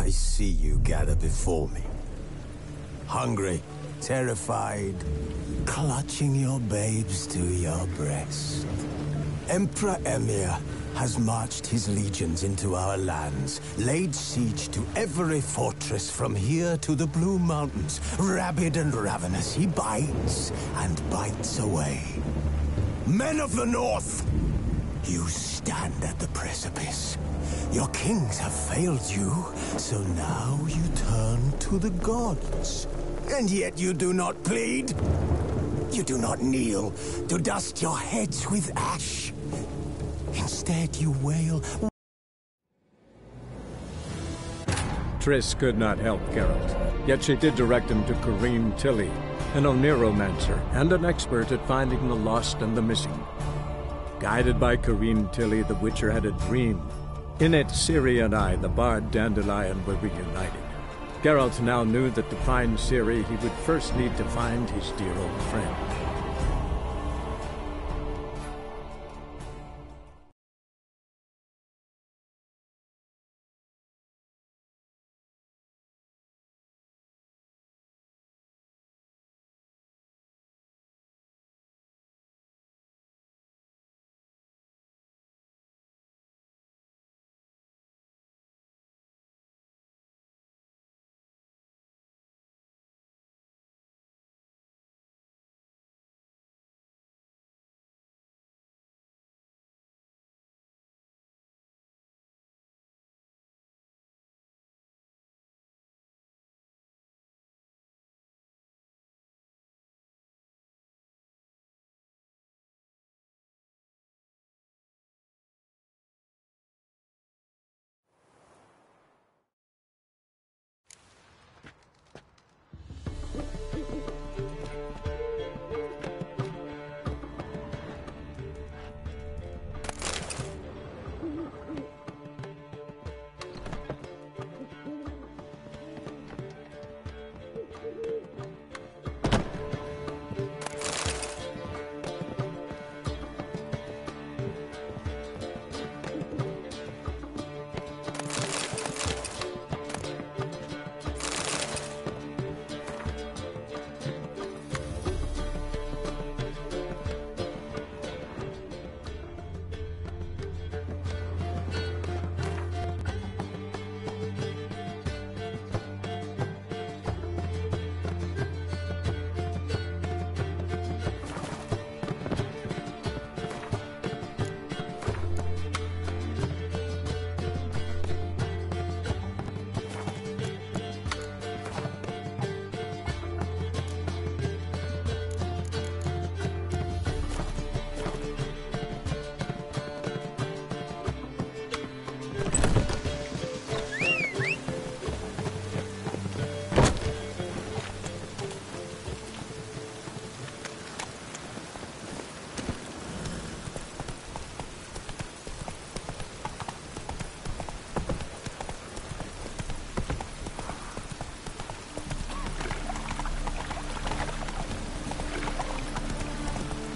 I see you gather before me. Hungry, terrified, clutching your babes to your breast. Emperor Emhyr has marched his legions into our lands, laid siege to every fortress from here to the Blue Mountains. Rabid and ravenous, he bites and bites away. Men of the North, you stand at the precipice. Your kings have failed you, so now you turn to the gods. And yet you do not plead. You do not kneel to dust your heads with ash. Instead, you wail. Triss could not help Geralt, yet she did direct him to Corrine Tilly, an Oniromancer and an expert at finding the lost and the missing. Guided by Corrine Tilly, the Witcher had a dream. In it, Ciri and I, the bard Dandelion, were reunited. Geralt now knew that to find Ciri, he would first need to find his dear old friend.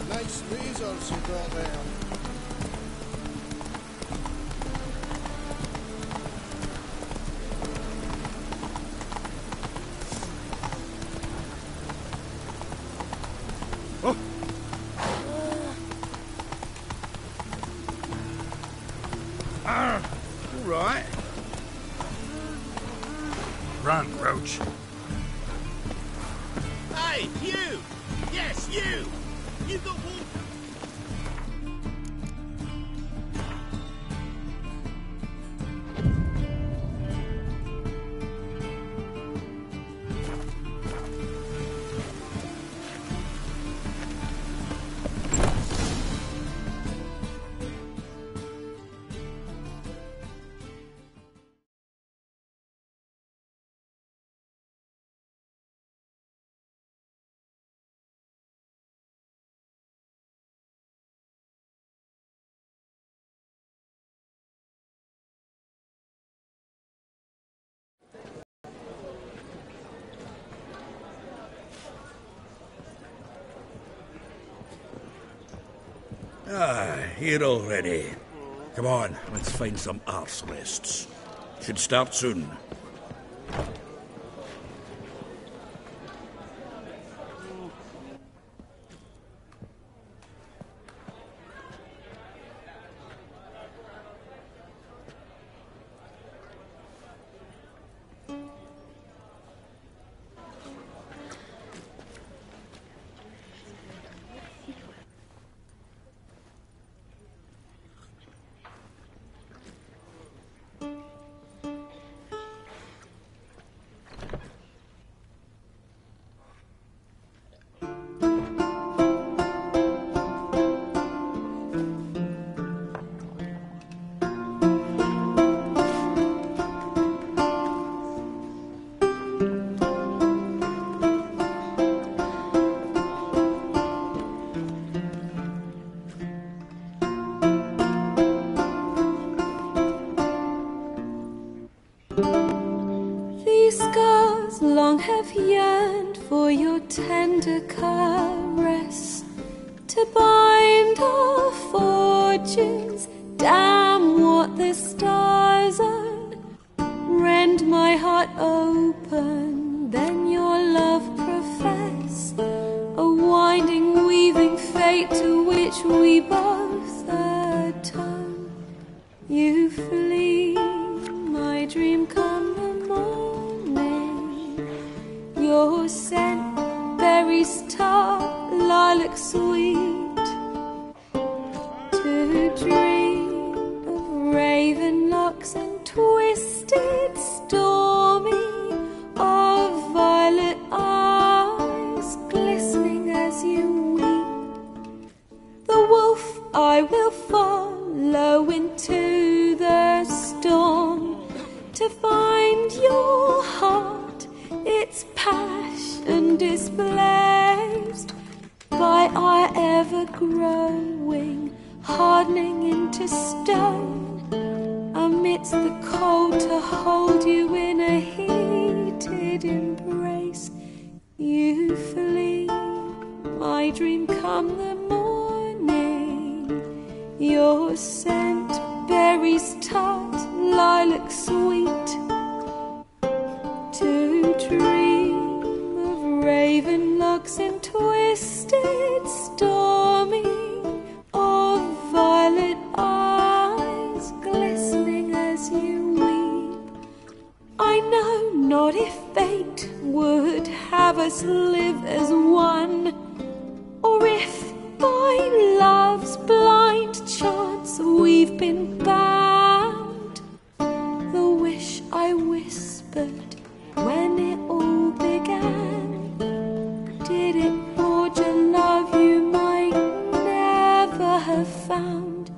Nice resource you brought there. All right. Run, Roach. Hey, you! Yes, you! You got water? Here already. Come on, let's find some arse rests. Should start soon. long have yearned for your tender caress, to bind our fortunes. Damn what the stars are. Rend my heart open, then your love profess, a winding, weaving fate to which we both atone. You flee, my dream come the morning. Your scent, berries tart, lilac sweet, to dream of raven locks and twisted, stormy, of violet eyes glistening as you weep. The wolf I will follow into the storm, to find your heart, its passion displaced by our ever-growing, hardening into stone. Amidst the cold, to hold you in a heated embrace. You flee, my dream come the morning. Your scent, berries tart, lilac sweet, to dream of raven locks and twisted, stormy, of violet eyes glistening as you weep. I know not if fate would have us live as one, or if by love's blind chance we've been bound. The wish I whispered when it all began, did it forge a love you might never have found?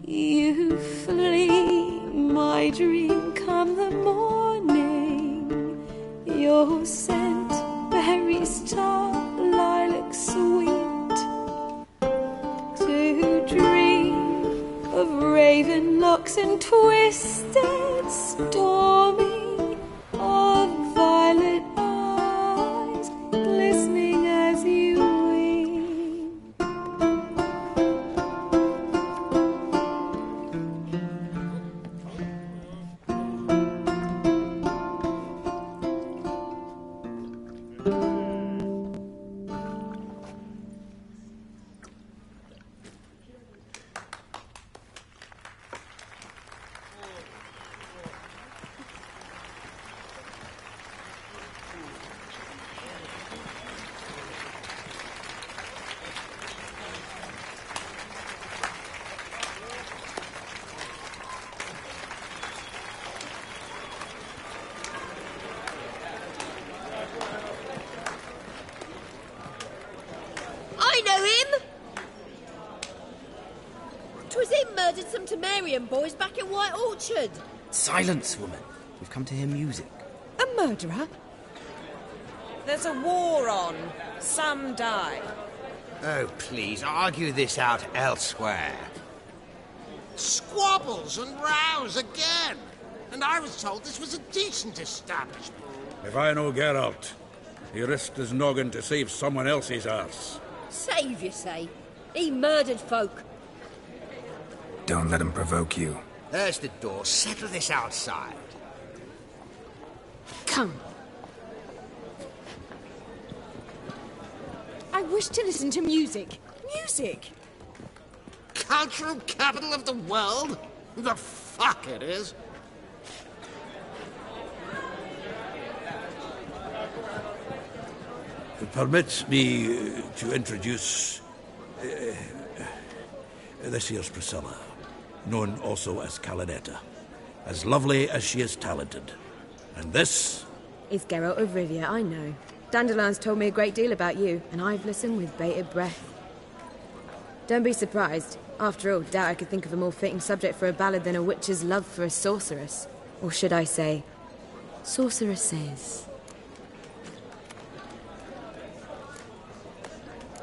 You flee, my dream come the morning. Your scent, berries tart, lilac sweet, to dream of raven locks and twisted, stormy, of violet eyes glistening as you weep. I know him! 'Twas him murdered some Temerian boys back in White Orchard. Silence, woman. We've come to hear music. A murderer? There's a war on. Some die. Oh, please, argue this out elsewhere. Squabbles and rows again. And I was told this was a decent establishment. If I know Geralt, he risked his noggin to save someone else's arse. Save, you say? He murdered folk. Don't let him provoke you. There's the door. Settle this outside. Come. I wish to listen to music. Music! Cultural capital of the world? The fuck it is. Permit me to introduce... this here's Priscilla, known also as Calinetta. As lovely as she is talented. And this... is Geralt of Rivia, I know. Dandelion's told me a great deal about you, and I've listened with bated breath. Don't be surprised. After all, doubt I could think of a more fitting subject for a ballad than a witch's love for a sorceress. Or should I say, sorceresses.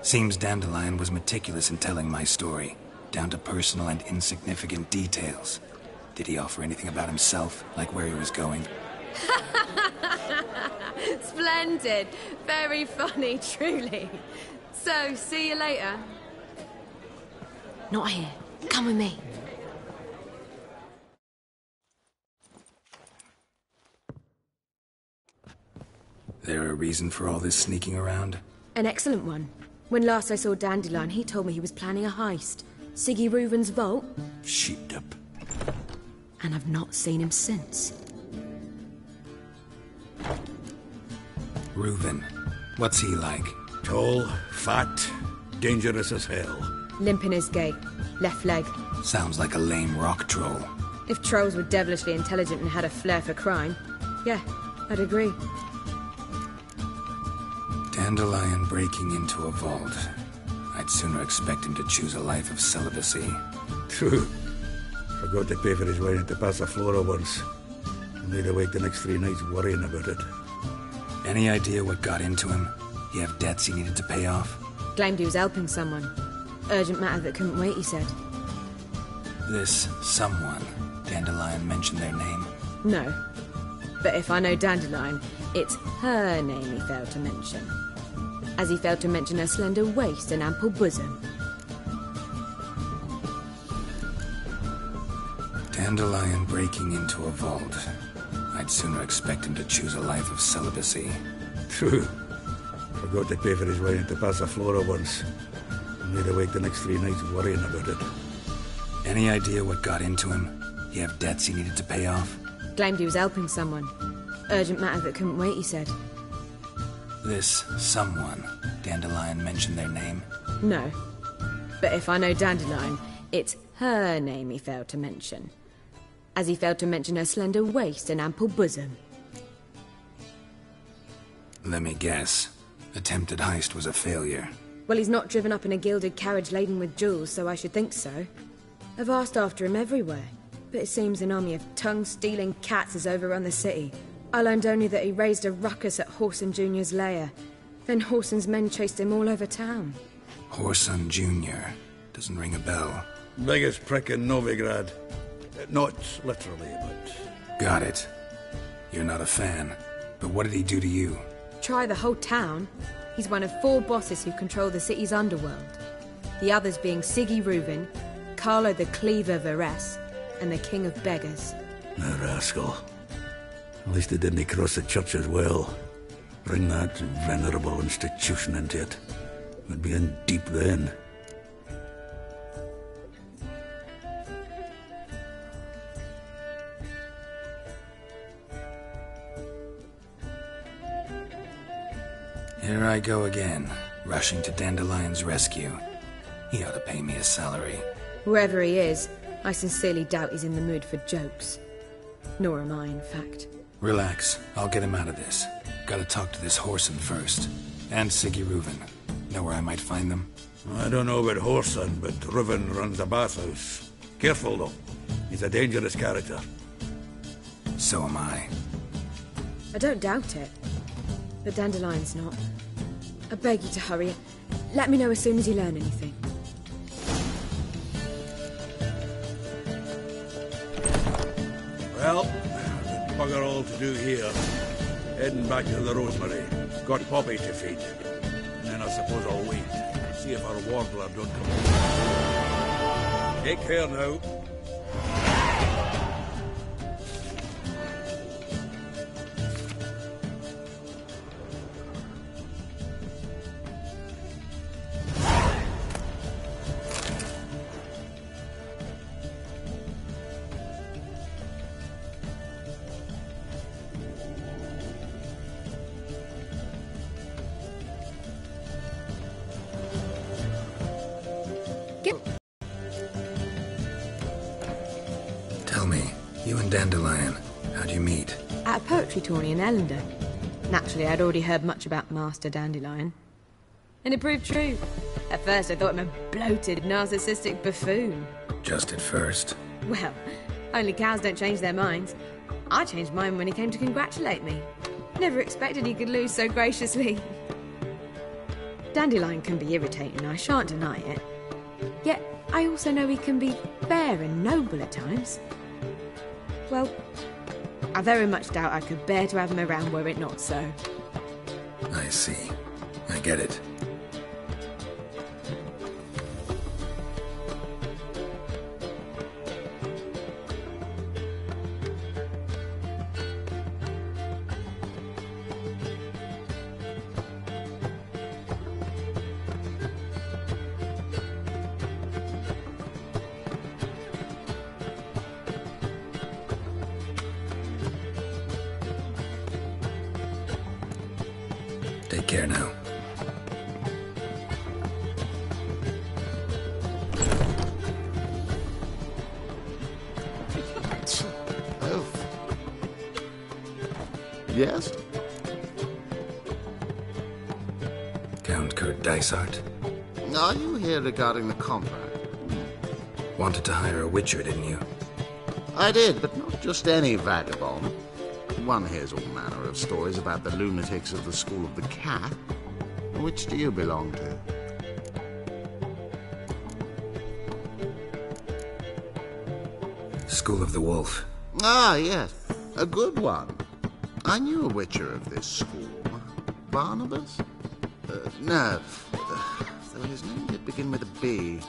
Seems Dandelion was meticulous in telling my story, down to personal and insignificant details. Did he offer anything about himself, like where he was going? Splendid. Very funny, truly. So, see you later. Not here. Come with me. There a reason for all this sneaking around? An excellent one. When last I saw Dandelion, he told me he was planning a heist. Siggy Reuven's vault. Sheeped up. And I've not seen him since. Reuven. What's he like? Tall, fat, dangerous as hell. Limp in his gait. Left leg. Sounds like a lame rock troll. If trolls were devilishly intelligent and had a flair for crime, yeah, I'd agree. Dandelion breaking into a vault. I'd sooner expect him to choose a life of celibacy. True. Forgot to pay for his wine at the Passaflora once. Laid awake the next 3 nights worrying about it. Any idea what got into him? He have debts he needed to pay off? Claimed he was helping someone. Urgent matter that couldn't wait, he said. This someone, Dandelion mentioned their name? No. But if I know Dandelion, it's her name he failed to mention. As he failed to mention her slender waist and ample bosom. Dandelion breaking into a vault. I'd sooner expect him to choose a life of celibacy. True. Forgot to pay for his wine at the Passaflora once. Laid awake the next 3 nights worrying about it. Any idea what got into him? He have debts he needed to pay off? Claimed he was helping someone. Urgent matter that couldn't wait, he said. This someone, Dandelion mentioned their name? No. But if I know Dandelion, it's her name he failed to mention. As he failed to mention her slender waist and ample bosom. Let me guess. Attempted heist was a failure. Well, he's not driven up in a gilded carriage laden with jewels, so I should think so. I've asked after him everywhere, but it seems an army of tongue-stealing cats has overrun the city. I learned only that he raised a ruckus at Whoreson Jr.'s lair. Then Whoreson's men chased him all over town. Whoreson Jr. Doesn't ring a bell. Biggest prick in Novigrad. Not literally, but... Got it. You're not a fan. But what did he do to you? Try the whole town. He's one of 4 bosses who control the city's underworld. The others being Siggy Reuven, Carlo the Cleaver Varese, and the King of Beggars. The rascal. At least he didn't cross the church as well. Bring that venerable institution into it. We'd be in deep then. Here I go again, rushing to Dandelion's rescue. He ought to pay me a salary. Whoever he is, I sincerely doubt he's in the mood for jokes. Nor am I, in fact. Relax, I'll get him out of this. Gotta talk to this Whoreson first. And Siggy Reuven. Know where I might find them? I don't know about Whoreson, but Reuven runs a bathhouse. Careful, though. He's a dangerous character. So am I. I don't doubt it. But Dandelion's not. I beg you to hurry. Let me know as soon as you learn anything. Well, bugger all to do here. Heading back to the Rosemary. Got Poppy to feed. And then I suppose I'll wait. See if our warbler don't come home. Take care now. Tell me, you and Dandelion, how'd you meet? At a poetry tourney in Ellendon. Naturally, I'd already heard much about Master Dandelion. And it proved true. At first, I thought him a bloated, narcissistic buffoon. Just at first. Well, only cows don't change their minds. I changed mine when he came to congratulate me. Never expected he could lose so graciously. Dandelion can be irritating, I shan't deny it. Yet, I also know he can be fair and noble at times. Well, I very much doubt I could bear to have him around were it not so. I see. I get it. Take care now. Oh. Yes? Count Kurt Dysart. Are you here regarding the contract? Wanted to hire a witcher, didn't you? I did, but not just any vagabond. One hears all manner of stories about the lunatics of the School of the Cat. Which do you belong to? School of the Wolf. Ah, yes. A good one. I knew a witcher of this school. Barnabas? No. Though his name did begin with a B.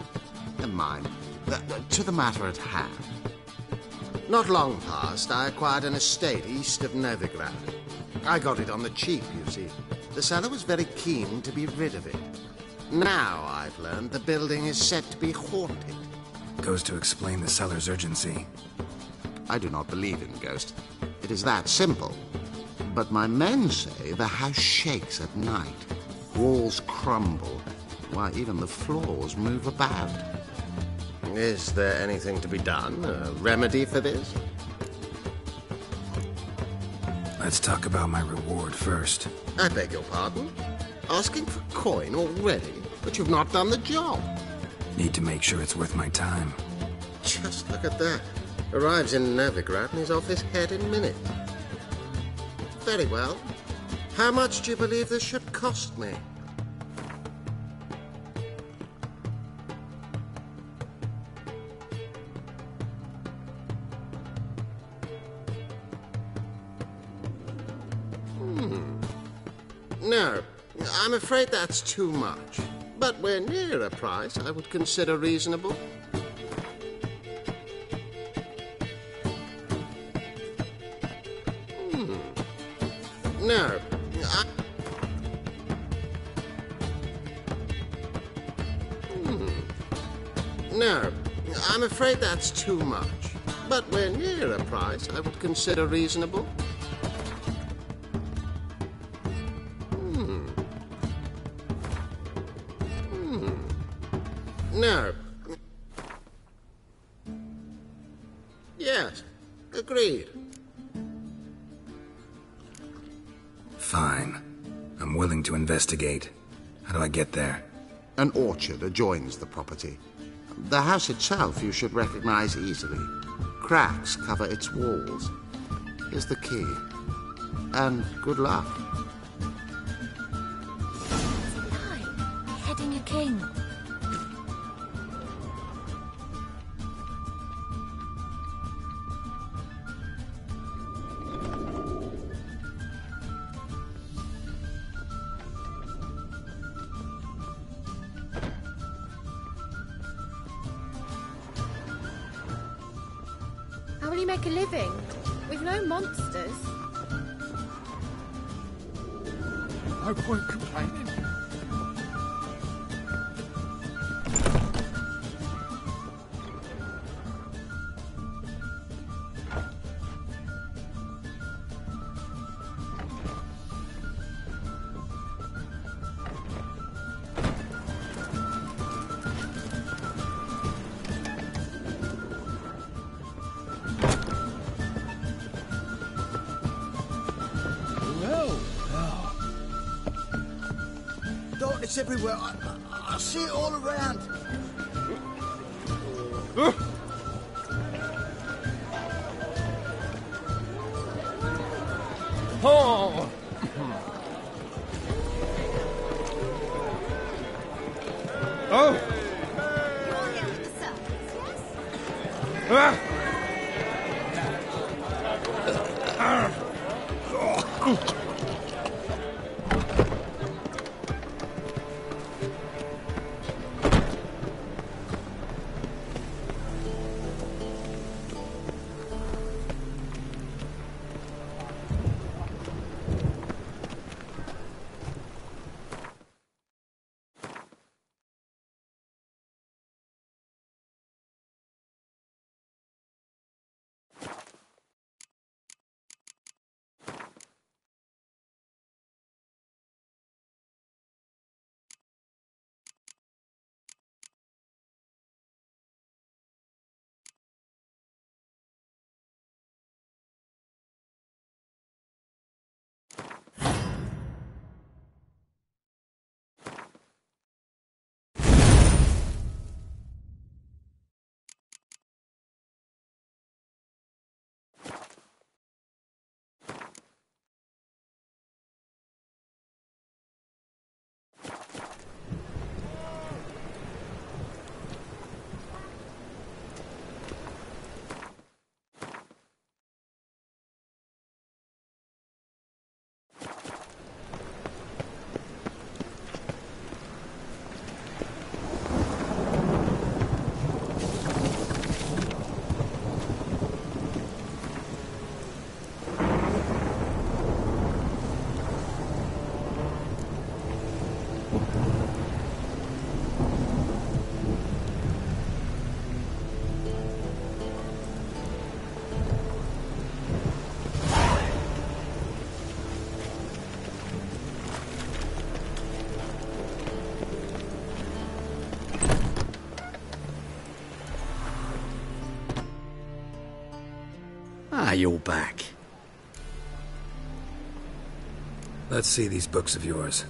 Never mind. To the matter at hand. Not long past, I acquired an estate east of Novigrad. I got it on the cheap, you see. The seller was very keen to be rid of it. Now, I've learned the building is said to be haunted. Goes to explain the seller's urgency. I do not believe in ghosts. It is that simple. But my men say the house shakes at night. Walls crumble. Why, even the floors move about. Is there anything to be done? A remedy for this? Let's talk about my reward first. I beg your pardon? Asking for coin already? But you've not done the job. Need to make sure it's worth my time. Just look at that. Arrives in Novigrad and is off his head in minutes. Very well. How much do you believe this should cost me? No, I'm afraid that's too much. But we're near a price I would consider reasonable. No, No, I'm afraid that's too much. But we're near a price I would consider reasonable. No. Yes, agreed. Fine. I'm willing to investigate. How do I get there? An orchard adjoins the property. The house itself you should recognize easily. Cracks cover its walls. Here's the key. And good luck. Hi, beheading a king. How will you make a living? With no monsters? No point complaining. It's everywhere. I see it all around. Oh! Oh! Ah! Ah, you're back. Let's see these books of yours.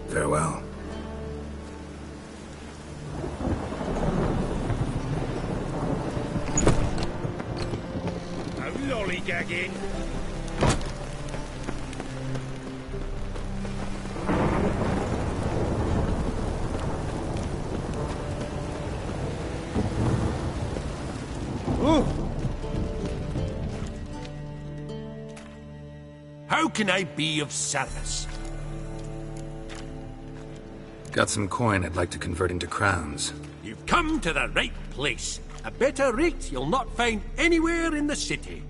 Farewell. No lollygagging. How can I be of service? Got some coin I'd like to convert into crowns. You've come to the right place. A better rate you'll not find anywhere in the city.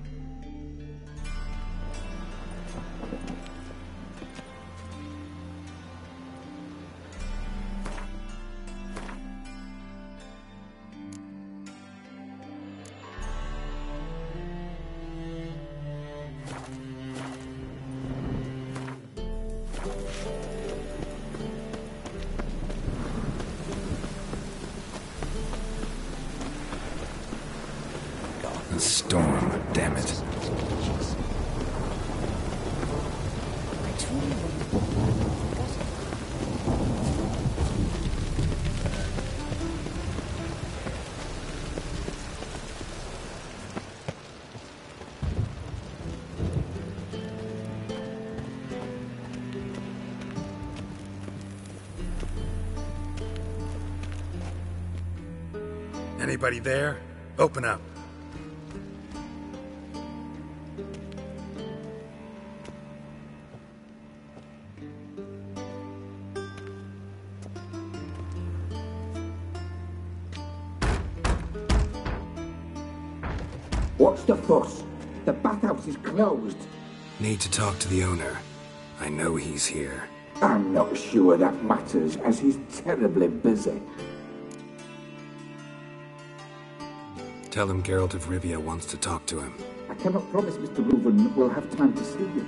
A storm, damn it. Anybody there? Open up. What's the fuss? The bathhouse is closed. Need to talk to the owner. I know he's here. I'm not sure that matters, as he's terribly busy. Tell him Geralt of Rivia wants to talk to him. I cannot promise Mr. Reuven will have time to see you.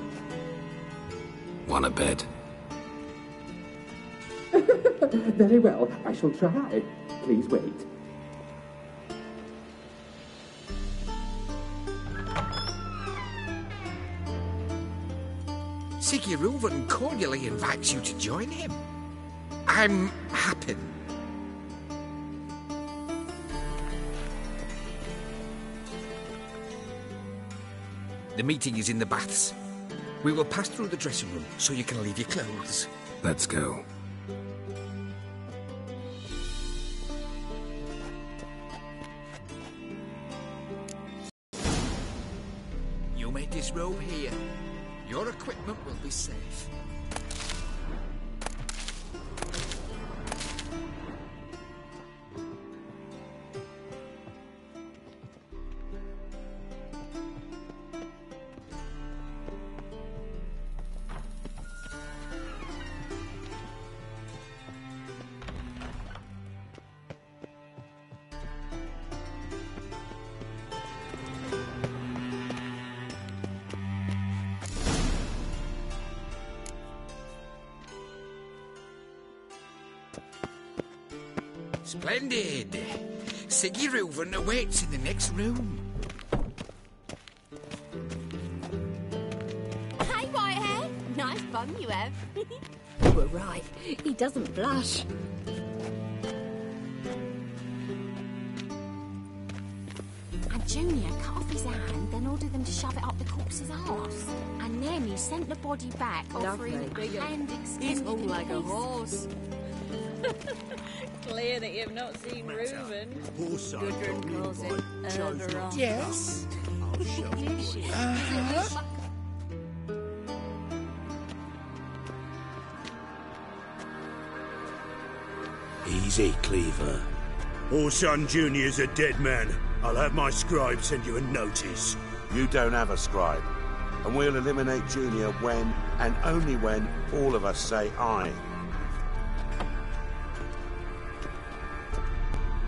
Wanna bet? Very well, I shall try. Please wait. Siggy Reuven cordially invites you to join him. I'm happy. The meeting is in the baths. We will pass through the dressing room so you can leave your clothes. Let's go. You may disrobe here. Your equipment will be safe. Splendid! Siggy Reuven awaits in the next room. Hey, Whitehair. Nice bum you have. You were right. He doesn't blush. And Junior cut off his hand, then ordered them to shove it up the corpse's arse. And then he sent the body back, offering a hand extended. He's hung like a horse. Clear that you've not seen Reuven. Gudrun calls it Eldaron. Yes. Easy, Cleaver. Orson Jr.'s a dead man. I'll have my scribe send you a notice. You don't have a scribe. And we'll eliminate Junior when, and only when, all of us say aye.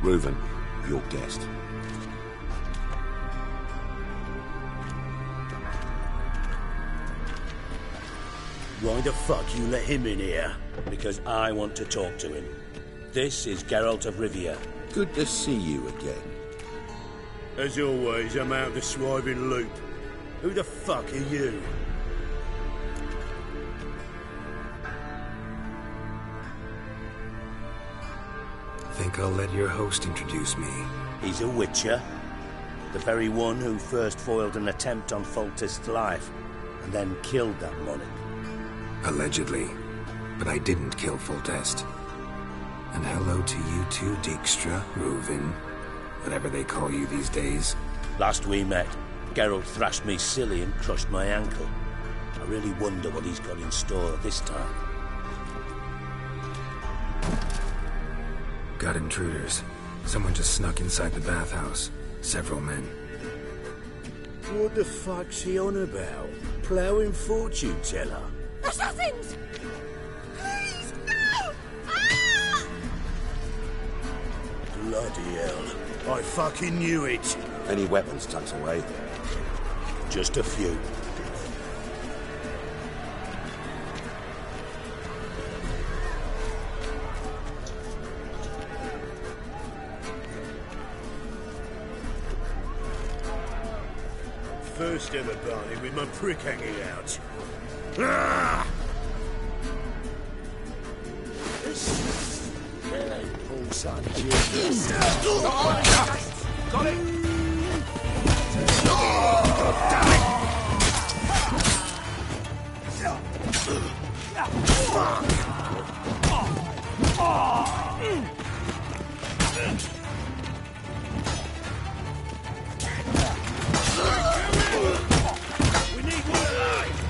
Reuven, your guest. Why the fuck you let him in here? Because I want to talk to him. This is Geralt of Rivia. Good to see you again. As always, I'm out of the swiving loop. Who the fuck are you? Think I'll let your host introduce me. He's a witcher. The very one who first foiled an attempt on Foltest's life, and then killed that monarch. Allegedly. But I didn't kill Foltest. And hello to you too, Dijkstra, Reuven, whatever they call you these days. Last we met, Geralt thrashed me silly and crushed my ankle. I really wonder what he's got in store this time. Got intruders. Someone just snuck inside the bathhouse. Several men. What the fuck's he on about? Ploughing fortune teller? Assassins! Please, no! Ah! Bloody hell. I fucking knew it. Any weapons tucked away? Just a few. First ever party with my prick hanging out. Ah! Oh, son, Got it! We need one alive!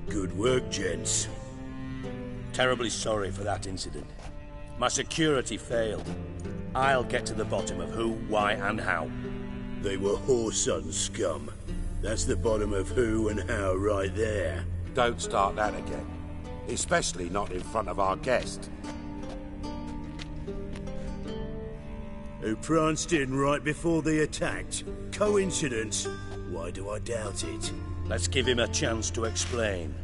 Good work, gents. Terribly sorry for that incident. My security failed. I'll get to the bottom of who, why, and how. They were Whoreson scum. That's the bottom of who and how right there. Don't start that again. Especially not in front of our guest. Who pranced in right before they attacked. Coincidence? Why do I doubt it? Let's give him a chance to explain.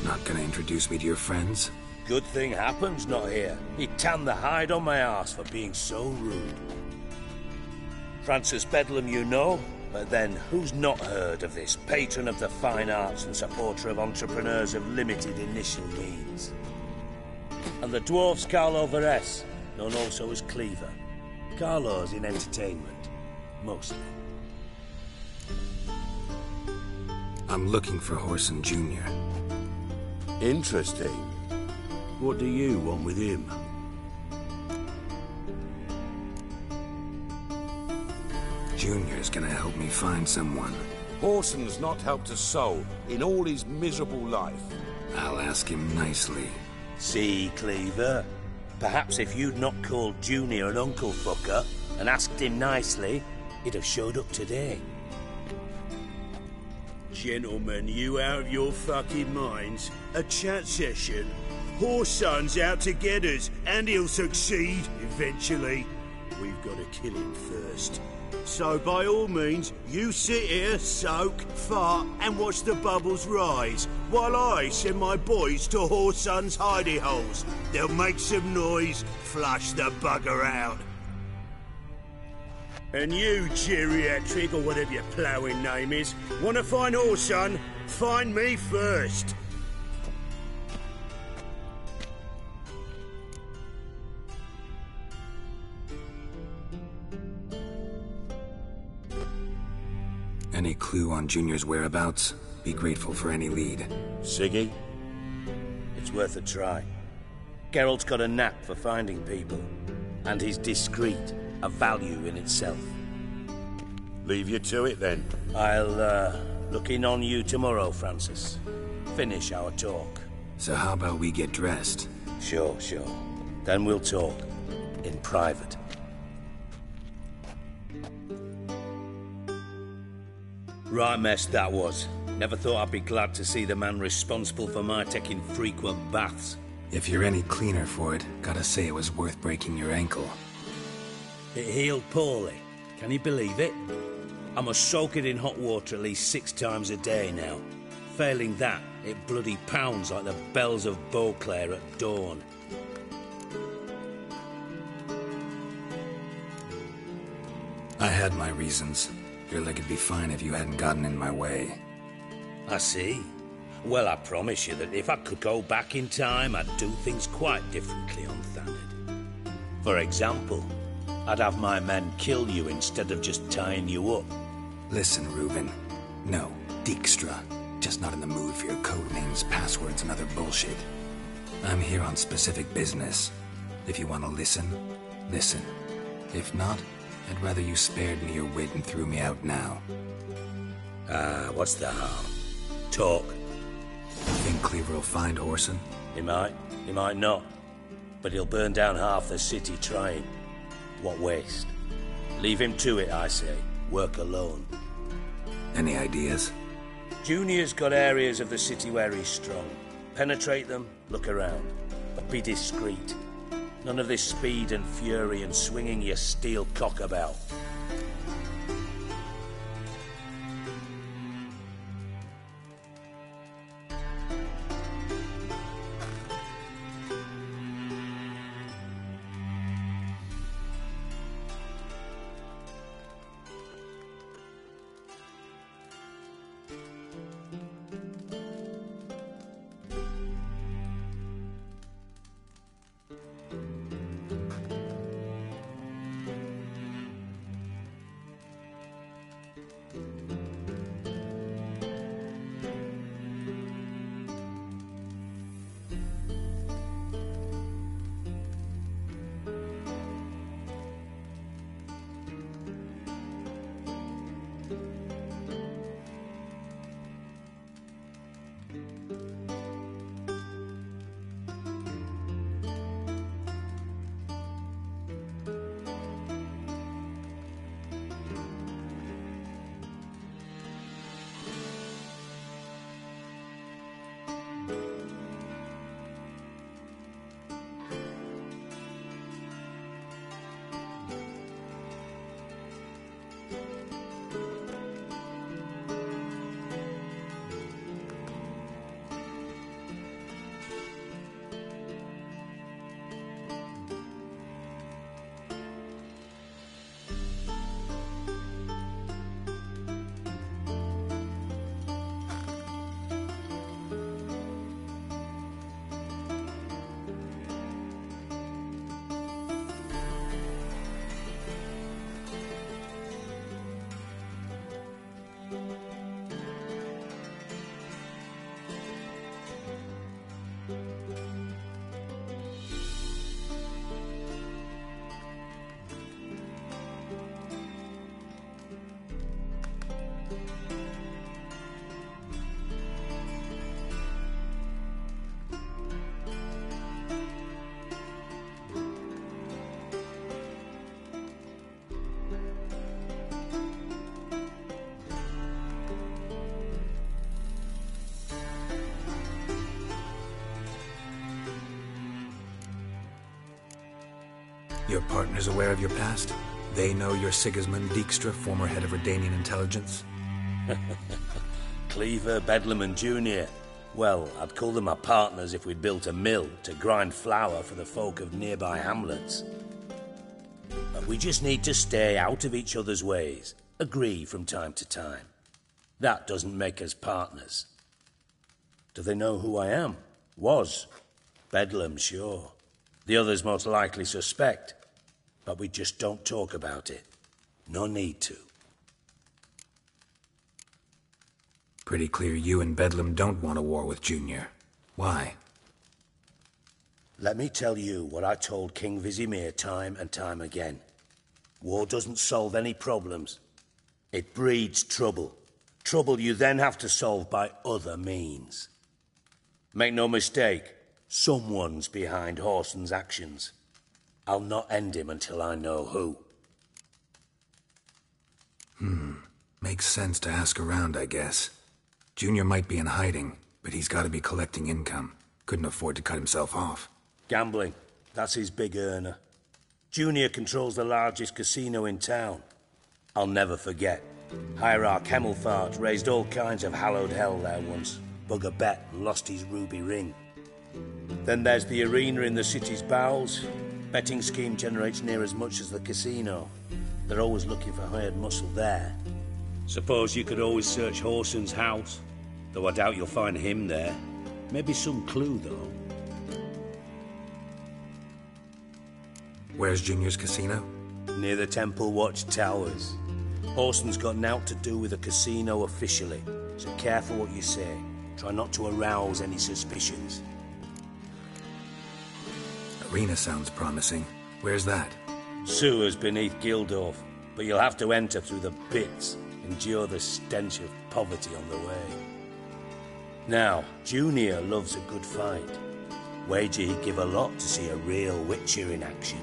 Not gonna introduce me to your friends? Good thing Happen's not here. He tanned the hide on my arse for being so rude. Francis Bedlam you know, but then who's not heard of this patron of the fine arts and supporter of entrepreneurs of limited initial means? And the dwarf's Carlo Veres, known also as Cleaver. Carlo's in entertainment, mostly. I'm looking for Whoreson Jr. Interesting. What do you want with him? Junior's gonna help me find someone. Whoreson's not helped a soul in all his miserable life. I'll ask him nicely. See, Cleaver? Perhaps if you'd not called Junior an uncle fucker and asked him nicely, he'd have showed up today. Gentlemen, you out of your fucking minds? A chat session? Whoreson's out to get us, and he'll succeed eventually. We've got to kill him first. So by all means, you sit here, soak, fart, and watch the bubbles rise, while I send my boys to Whoreson's hidey holes. They'll make some noise, flush the bugger out. And you, geriatric, or whatever your ploughing name is, want to find Whoreson? Find me first. Any clue on Junior's whereabouts? Be grateful for any lead. Siggy? It's worth a try. Geralt's got a knack for finding people, and he's discreet, a value in itself. Leave you to it, then. I'll, look in on you tomorrow, Francis. Finish our talk. So how about we get dressed? Sure. Then we'll talk. In private. Right mess that was. Never thought I'd be glad to see the man responsible for my taking frequent baths. If you're any cleaner for it, gotta say it was worth breaking your ankle. It healed poorly. Can you believe it? I must soak it in hot water at least 6 times a day now. Failing that, it bloody pounds like the bells of Beauclair at dawn. I had my reasons. Your leg would be fine if you hadn't gotten in my way. I see. Well, I promise you that if I could go back in time, I'd do things quite differently on Thanedd. For example, I'd have my men kill you instead of just tying you up. Listen, Reuben. No, Dijkstra. Just not in the mood for your code names, passwords, and other bullshit. I'm here on specific business. If you want to listen, listen. If not, I'd rather you spared me your wit and threw me out now. What's the harm? Talk. Think Cleaver will find Whoreson? He might not. But he'll burn down half the city trying. What waste? Leave him to it, I say. Work alone. Any ideas? Junior's got areas of the city where he's strong. Penetrate them, look around. But be discreet. None of this speed and fury and swinging your steel cock about. Your partner's aware of your past? They know you're Sigismund Dijkstra, former head of Redanian intelligence? Cleaver, Bedlam and Junior. Well, I'd call them my partners if we'd built a mill to grind flour for the folk of nearby hamlets. But we just need to stay out of each other's ways. Agree from time to time. That doesn't make us partners. Do they know who I am? Was. Bedlam, sure. The others most likely suspect. But we just don't talk about it. No need to. Pretty clear you and Bedlam don't want a war with Junior. Why? Let me tell you what I told King Vizimir time and time again. War doesn't solve any problems. It breeds trouble. Trouble you then have to solve by other means. Make no mistake, someone's behind Whoreson's actions. I'll not end him until I know who. Makes sense to ask around, I guess. Junior might be in hiding, but he's got to be collecting income. Couldn't afford to cut himself off. Gambling. That's his big earner. Junior controls the largest casino in town. I'll never forget. Hierarch Hemmelfart raised all kinds of hallowed hell there once. Bugger bet and lost his ruby ring. Then there's the arena in the city's bowels. Betting scheme generates near as much as the casino. They're always looking for hired muscle there. Suppose you could always search Whoreson's house. Though I doubt you'll find him there. Maybe some clue, though. Where's Junior's casino? Near the Temple Watch Towers. Whoreson's got naught to do with the casino officially, so careful what you say. Try not to arouse any suspicions. Arena sounds promising. Where's that? Sewers beneath Gildorf, but you'll have to enter through the pits, endure the stench of poverty on the way. Now, Junior loves a good fight. Wager he'd give a lot to see a real Witcher in action.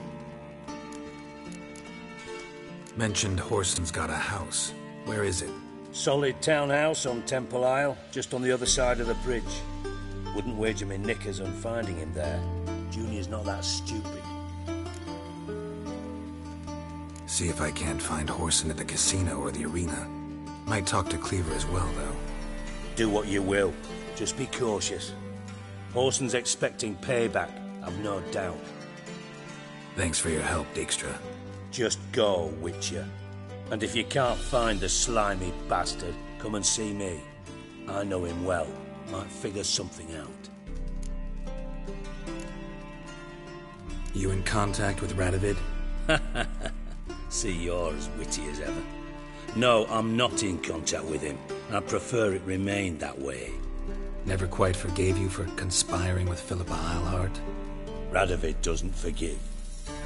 Mentioned Whoreson's got a house. Where is it? Solid townhouse on Temple Isle, just on the other side of the bridge. Wouldn't wager me knickers on finding him there. Junior's not that stupid. See if I can't find Whoreson at the casino or the arena. Might talk to Cleaver as well, though. Do what you will. Just be cautious. Whoreson's expecting payback, I've no doubt. Thanks for your help, Dijkstra. Just go, Witcher. And if you can't find the slimy bastard, come and see me. I know him well. Might figure something out. You in contact with Radovid? See, you're as witty as ever. No, I'm not in contact with him. I prefer it remained that way. Never quite forgave you for conspiring with Philippa Eilhart? Radovid doesn't forgive.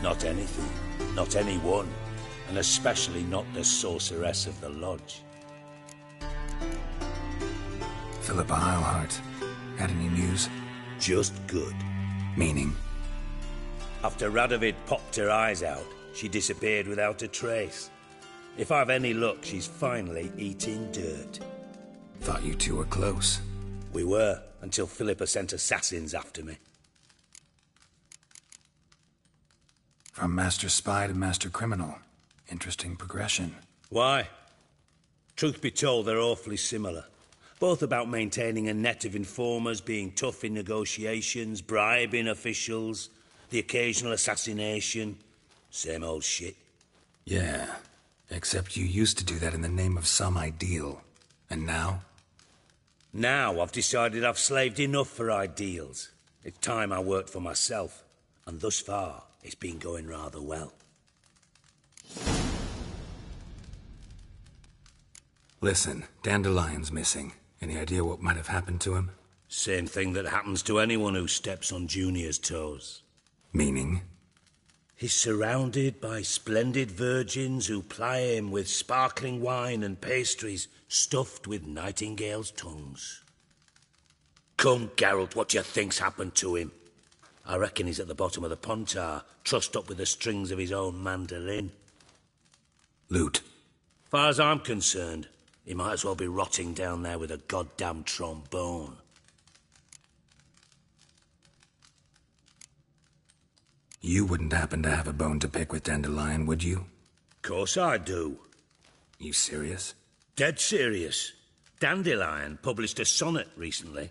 Not anything. Not anyone. And especially not the sorceress of the Lodge. Philippa Eilhart. Had any news? Just good. Meaning? After Radovid popped her eyes out, she disappeared without a trace. If I've any luck, she's finally eating dirt. Thought you two were close. We were, until Philippa sent assassins after me. From Master Spy to Master Criminal. Interesting progression. Why? Truth be told, they're awfully similar. Both about maintaining a net of informers, being tough in negotiations, bribing officials, the occasional assassination. Same old shit. Yeah, except you used to do that in the name of some ideal. And now? Now I've decided I've slaved enough for ideals. It's time I worked for myself. And thus far, it's been going rather well. Listen, Dandelion's missing. Any idea what might have happened to him? Same thing that happens to anyone who steps on Junior's toes. Meaning? He's surrounded by splendid virgins who ply him with sparkling wine and pastries stuffed with nightingales' tongues. Come, Geralt, what do you think's happened to him? I reckon he's at the bottom of the Pontar, trussed up with the strings of his own mandolin. Loot. Far as I'm concerned, he might as well be rotting down there with a goddamn trombone. You wouldn't happen to have a bone to pick with Dandelion, would you? Course I do. You serious? Dead serious. Dandelion published a sonnet recently.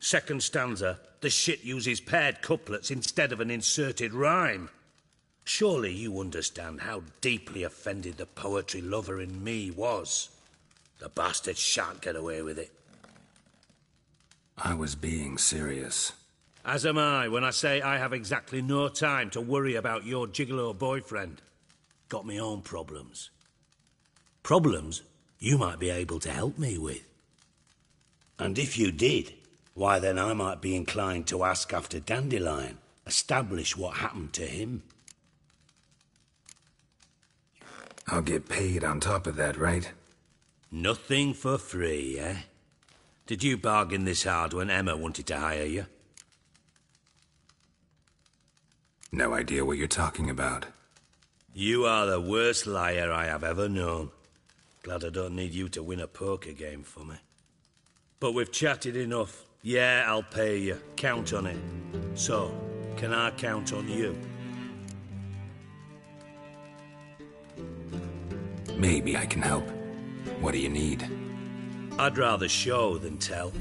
Second stanza, the shit uses paired couplets instead of an inserted rhyme. Surely you understand how deeply offended the poetry lover in me was. The bastard shan't get away with it. I was being serious. As am I when I say I have exactly no time to worry about your gigolo boyfriend. Got me own problems. Problems you might be able to help me with. And if you did, why then I might be inclined to ask after Dandelion Establish what happened to him. I'll get paid on top of that, right? Nothing for free, eh? Did you bargain this hard when Emma wanted to hire you? No idea what you're talking about. You are the worst liar I have ever known. Glad I don't need you to win a poker game for me. But we've chatted enough. Yeah, I'll pay you. Count on it. So, can I count on you? Maybe I can help. What do you need? I'd rather show than tell.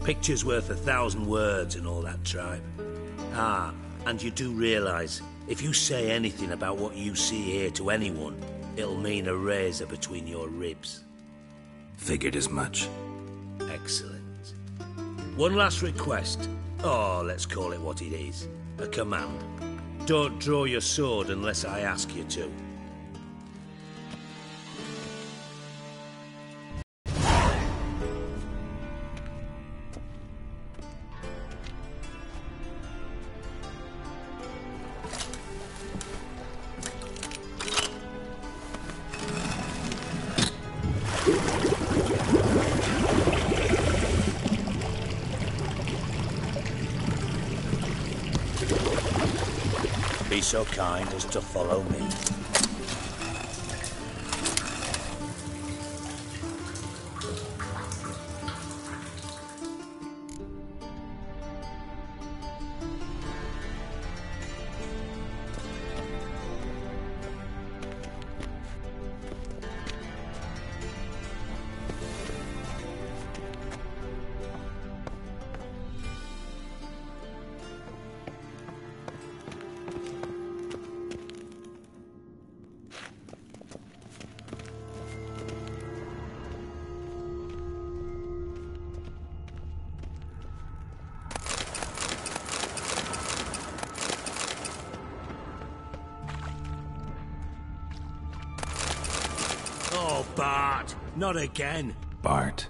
Picture's worth 1,000 words and all that tripe. Ah, and you do realise, if you say anything about what you see here to anyone, it'll mean a razor between your ribs. Figured as much. Excellent. One last request. Oh, let's call it what it is. A command. Don't draw your sword unless I ask you to. Be so kind as to follow me. Oh, Bart, not again. Bart.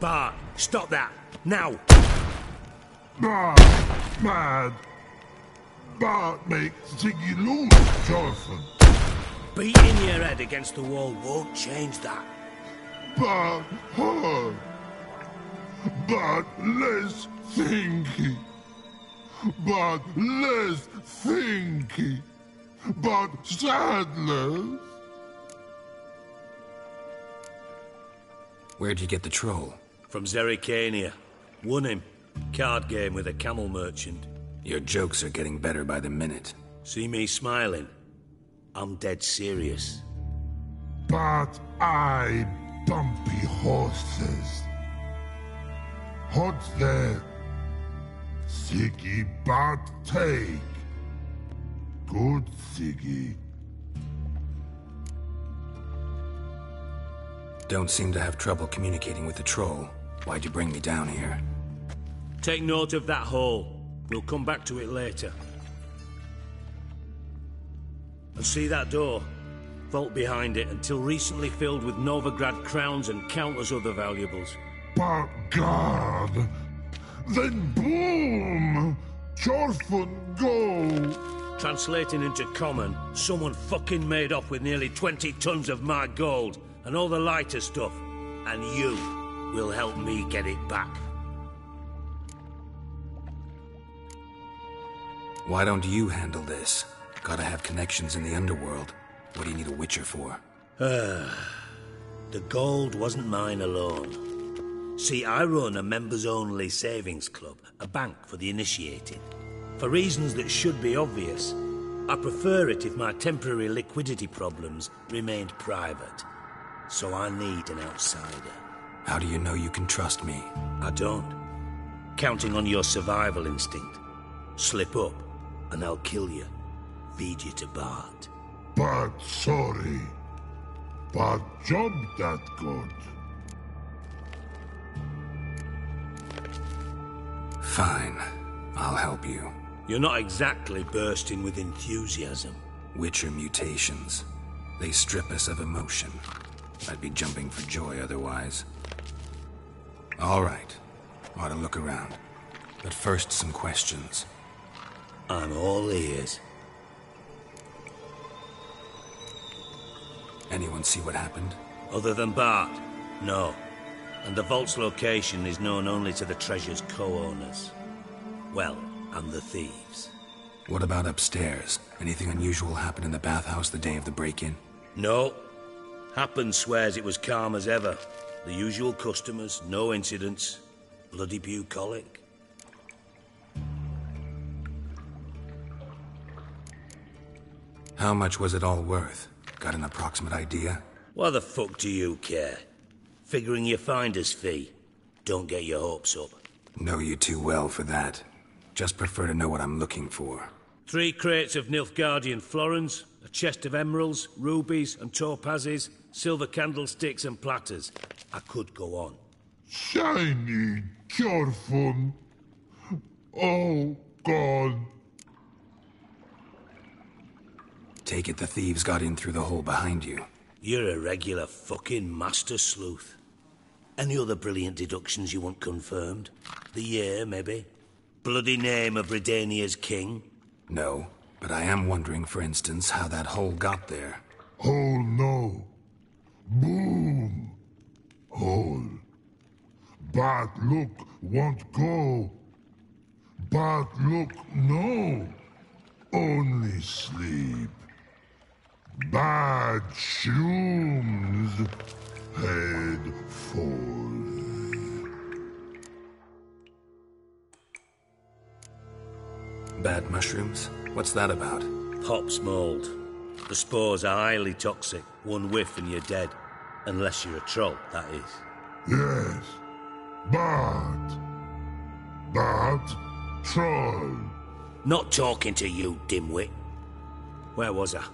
Bart, stop that, now! Bart, mad. Bart makes Ziggy lose, Jonathan. Beating your head against the wall won't change that. Bart hard. Bart less thinky. Bart less thinky. Bart sadness. Where'd you get the troll? From Zerrikania. Won him. Card game with a camel merchant. Your jokes are getting better by the minute. See me smiling? I'm dead serious. But I bumpy horses. What's there? Siggy but take. Good Siggy. Don't seem to have trouble communicating with the troll. Why'd you bring me down here? Take note of that hole. We'll come back to it later. And see that door? Vault behind it, until recently filled with Novigrad crowns and countless other valuables. But God! Then boom! Chorfun go! Translating into common, someone fucking made off with nearly 20 tons of my gold, and all the lighter stuff. And you will help me get it back. Why don't you handle this? Gotta have connections in the underworld. What do you need a Witcher for? The gold wasn't mine alone. See, I run a members-only savings club, a bank for the initiated. For reasons that should be obvious, I prefer it if my temporary liquidity problems remained private. So I need an outsider. How do you know you can trust me? I don't. Counting on your survival instinct. Slip up, and I'll kill you. Feed you to Bart. But sorry. but job that good. Fine. I'll help you. You're not exactly bursting with enthusiasm. Witcher mutations. They strip us of emotion. I'd be jumping for joy otherwise. All right. Ought to look around. But first, some questions. I'm all ears. Anyone see what happened? Other than Bart? No. And the vault's location is known only to the treasure's co-owners. Well, and the thieves. What about upstairs? Anything unusual happen in the bathhouse the day of the break-in? No. Happen swears it was calm as ever. The usual customers, no incidents. Bloody bucolic. How much was it all worth? Got an approximate idea? Why the fuck do you care? Figuring your finder's fee. Don't get your hopes up. Know you too well for that. Just prefer to know what I'm looking for. 3 crates of Nilfgaardian florins, a chest of emeralds, rubies and topazes, silver candlesticks and platters. I could go on. Shiny Chorfun. Oh, God. Take it the thieves got in through the hole behind you. You're a regular fucking master sleuth. Any other brilliant deductions you want confirmed? The year, maybe? Bloody name of Redania's king? No, but I am wondering, for instance, how that hole got there. Hole no. Boom. Hole. Bad look won't go. Bad look no. Only sleep. Bad shrooms. Head falls. Bad mushrooms? What's that about? Pop's mold. The spores are highly toxic. One whiff and you're dead. Unless you're a troll, that is. Yes. Bad. Bad troll. Not talking to you, dimwit. Where was I?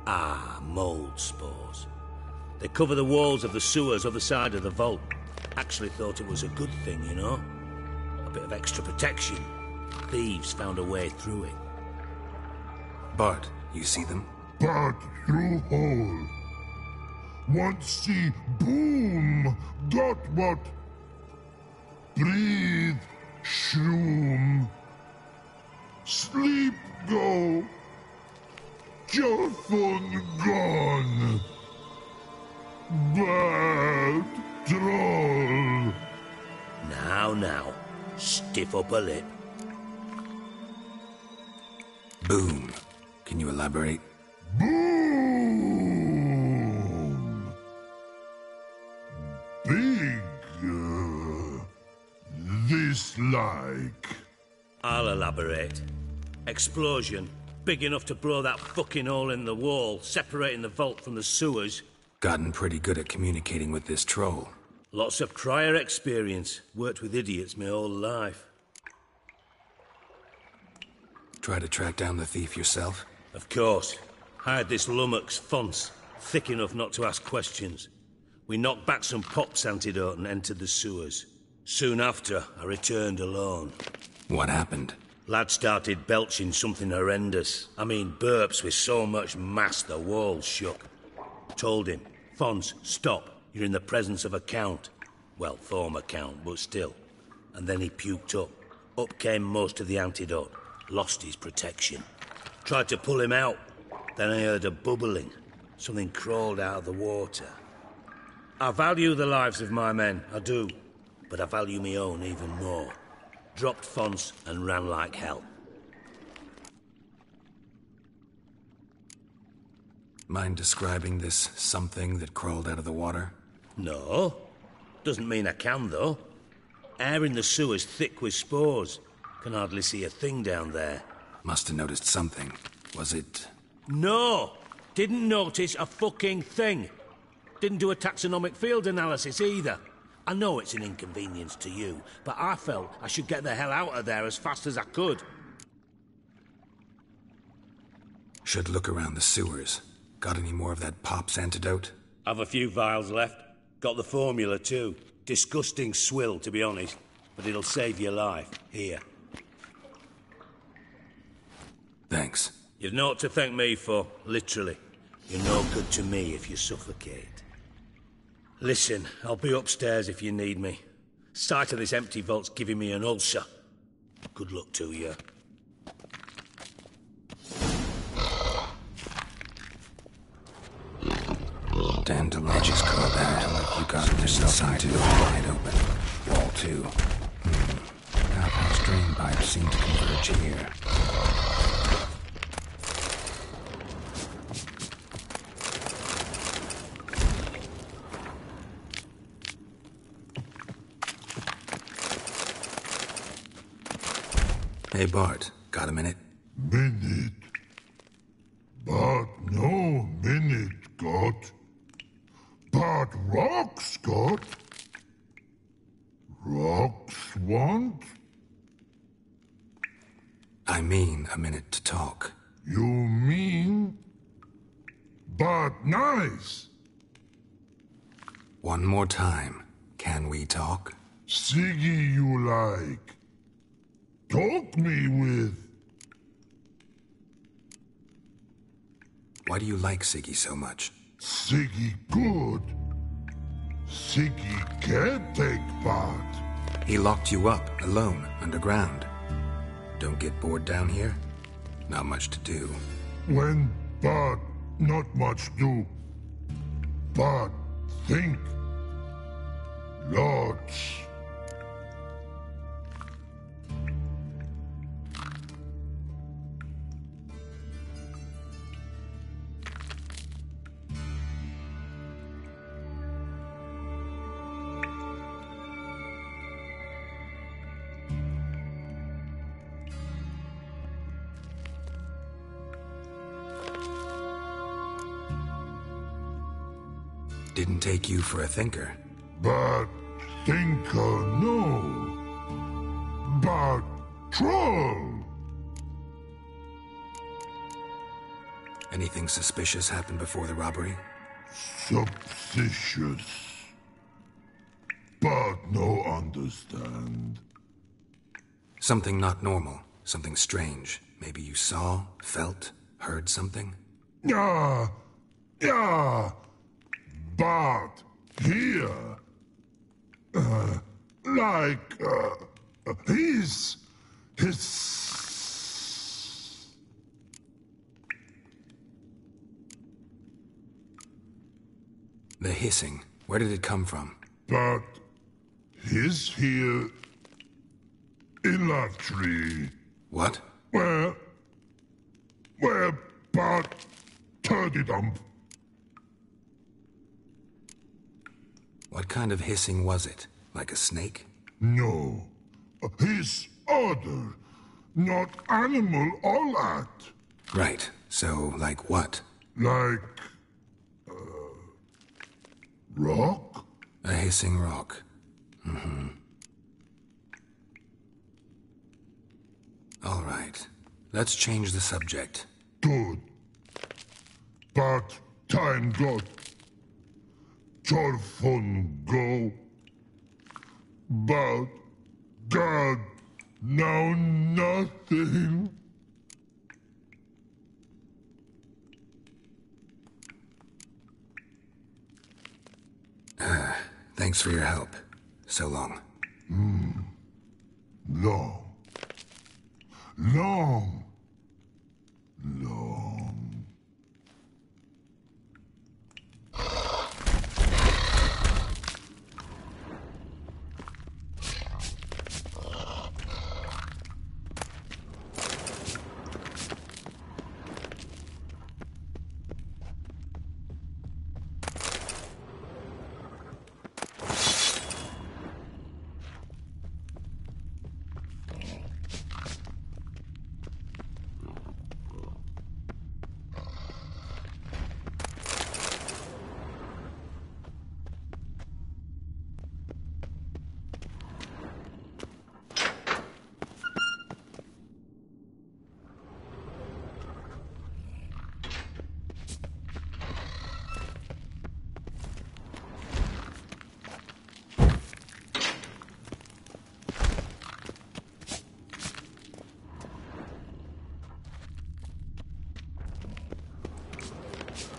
Ah, mold spores. They cover the walls of the sewers other side of the vault. Actually thought it was a good thing, you know? A bit of extra protection. Thieves found a way through it. Bart, you see them? Bart through hole. Want see boom. Got what? Breathe. Shroom. Sleep go. Jorfun gone. Bad troll. Now, stiff up a lip. Boom. Can you elaborate? Boom. Big. This like. I'll elaborate. Explosion. Big enough to blow that fucking hole in the wall, separating the vault from the sewers. Gotten pretty good at communicating with this troll. Lots of prior experience. Worked with idiots my whole life. Try to track down the thief yourself? Of course. Hired this lummox, Fons, thick enough not to ask questions. We knocked back some Pop's antidote and entered the sewers. Soon after, I returned alone. What happened? Lad started belching something horrendous. I mean, burps with so much mass the walls shook. Told him, Fons, stop. You're in the presence of a count. Well, former count, but still. And then he puked up. Up came most of the antidote. Lost his protection. Tried to pull him out. Then I heard a bubbling. Something crawled out of the water. I value the lives of my men, I do. But I value my own even more. Dropped Fons and ran like hell. Mind describing this something that crawled out of the water? No. Doesn't mean I can, though. Air in the sewer's thick with spores. Can hardly see a thing down there. Must have noticed something. Was it... No! Didn't notice a fucking thing. Didn't do a taxonomic field analysis either. I know it's an inconvenience to you, but I felt I should get the hell out of there as fast as I could. Should look around the sewers. Got any more of that Pop's antidote? Have a few vials left. Got the formula too. Disgusting swill, to be honest, but it'll save your life. Here. Thanks. You've naught to thank me for, literally. You're no good to me if you suffocate. Listen, I'll be upstairs if you need me. Sight of this empty vault's giving me an ulcer. Good luck to you. Dandelion just called out. You got yourself into wide open. Wall 2. Outhouse drain pipes seem to converge here. Hey, Bart. Got a minute? Minute. But no minute, got. But rocks, got. Rocks want? I mean a minute to talk. You mean? But nice. One more time. Can we talk? Siggy you like. Talk me with. Why do you like Siggy so much? Siggy good. Siggy can't take part. He locked you up, alone, underground. Don't get bored down here? Not much to do. When, but not much do. But think. Lots. Didn't take you for a thinker. But thinker no. But troll. Anything suspicious happened before the robbery? Suspicious. But no understand. Something not normal. Something strange. Maybe you saw, felt, heard something? Yeah. But here, his. The hissing. Where did it come from? But his here in that tree. What? Where but turdy dump. What kind of hissing was it? Like a snake? No. His order. Not animal all that. Right. So, like what? Like... rock? A hissing rock. Mm-hmm. All right. Let's change the subject. Good. But time got. Torfon go. But God, now nothing. Thanks for your help. So long. Long. Long.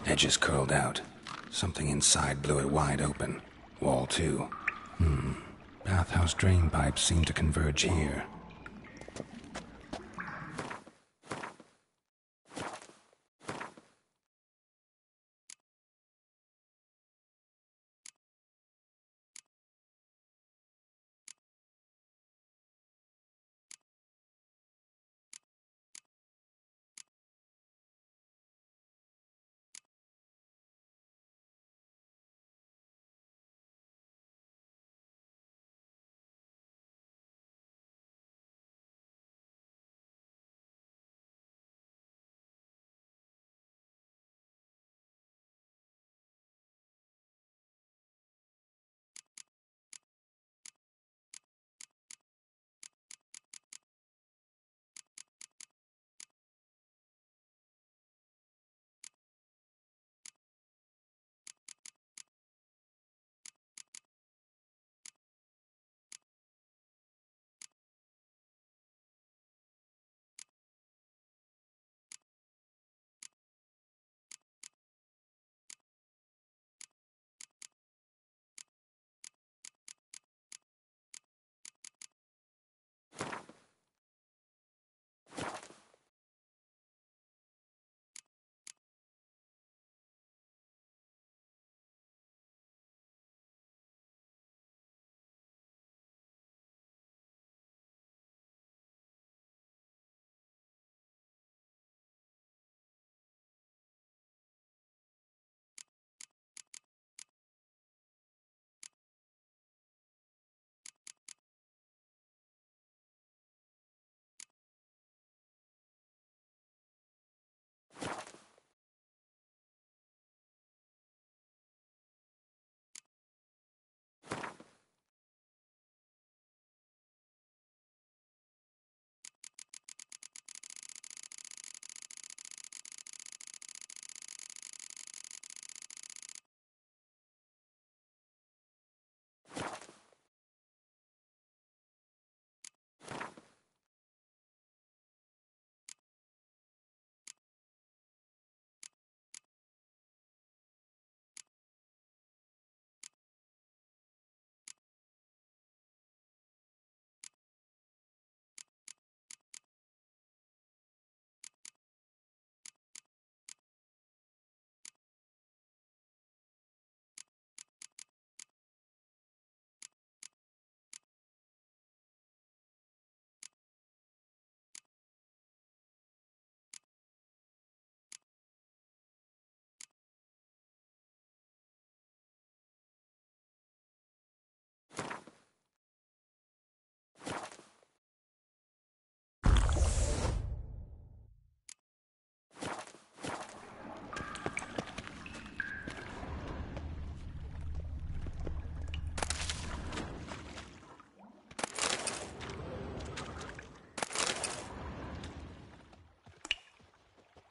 Edges curled out. Something inside blew it wide open. Wall too. Bathhouse drain pipes seem to converge here.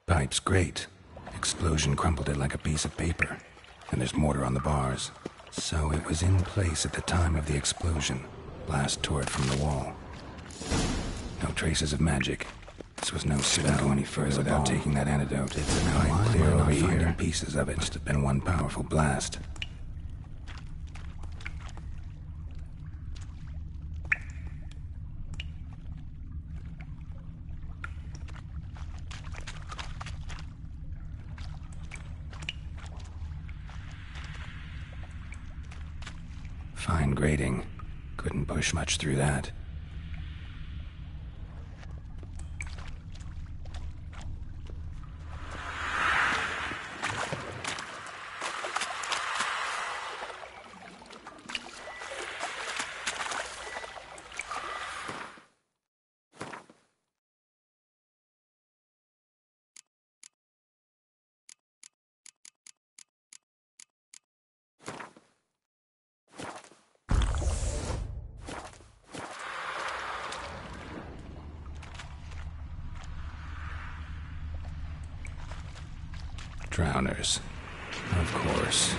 Pipe's great. Explosion crumpled it like a piece of paper. And there's mortar on the bars. So it was in place at the time of the explosion. Blast tore it from the wall. No traces of magic. This was no spell. Go any further without taking that antidote. It's a pipe clear over here. Pieces of it must have been one powerful blast. Fine grating. Couldn't push much through that. Drowners. Of course.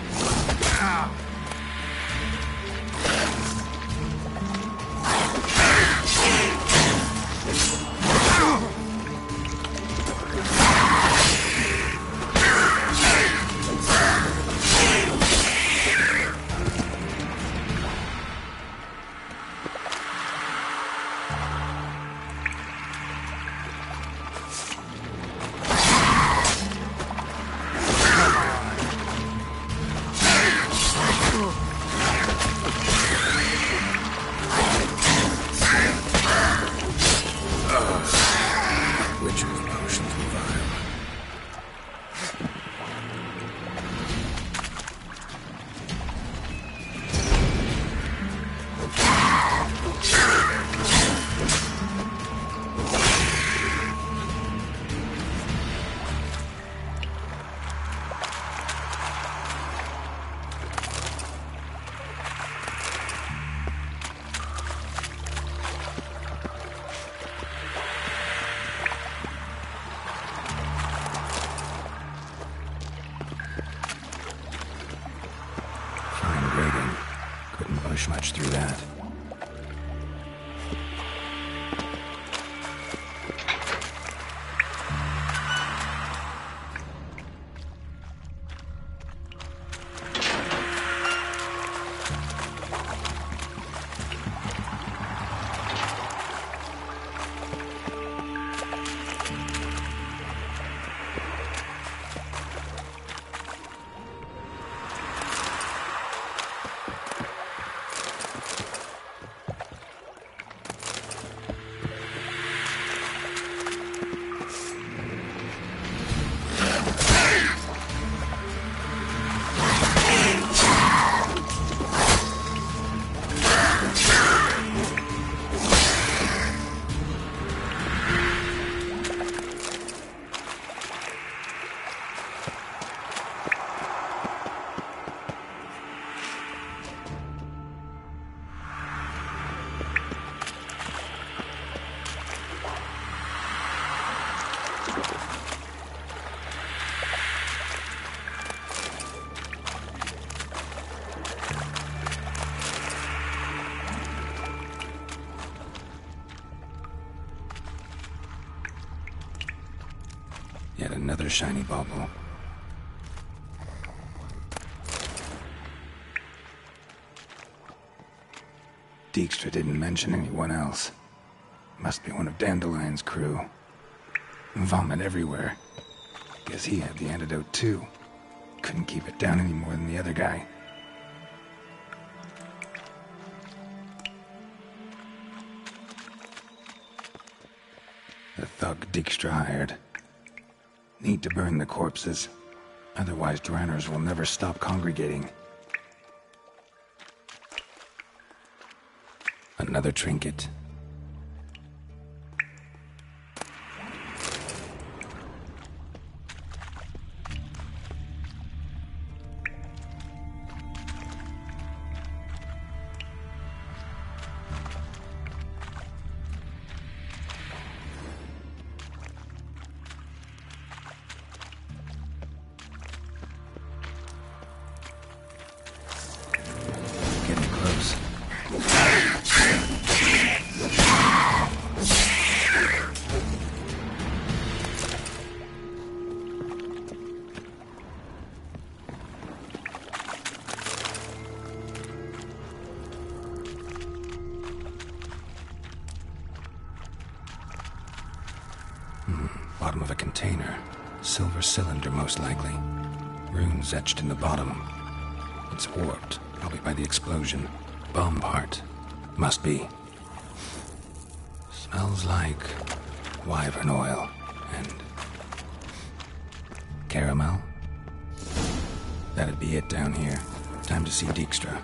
push much through that. Yet another shiny bauble. Dijkstra didn't mention anyone else. Must be one of Dandelion's crew. Vomit everywhere. Guess he had the antidote too. Couldn't keep it down any more than the other guy. The thug Dijkstra hired. Need to burn the corpses. Otherwise, Dranners will never stop congregating. Another trinket. Bottom of a container. Silver cylinder, most likely. Runes etched in the bottom. It's warped, probably by the explosion. Bomb part. Must be. Smells like wyvern oil and caramel. That'd be it down here. Time to see Dijkstra.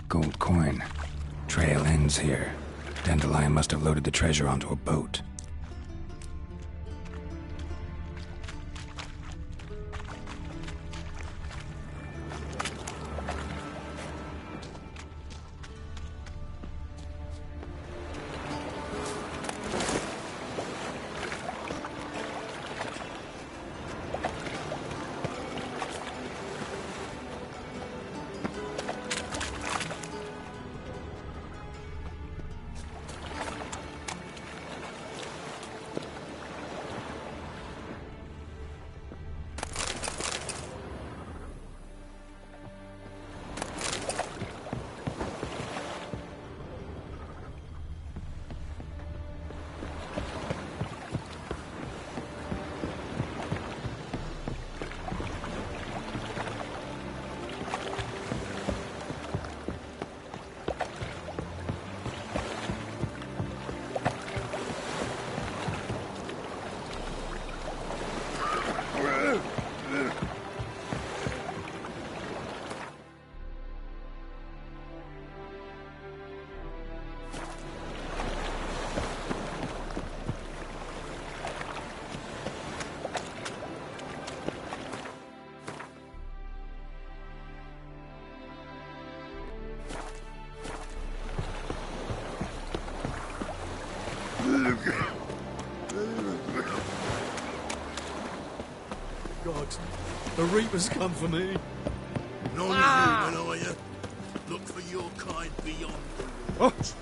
Gold coin. Trail ends here. Dandelion must have loaded the treasure onto a boat. God, the Reapers come for me. Non-human, are you? Look for your kind beyond the woods.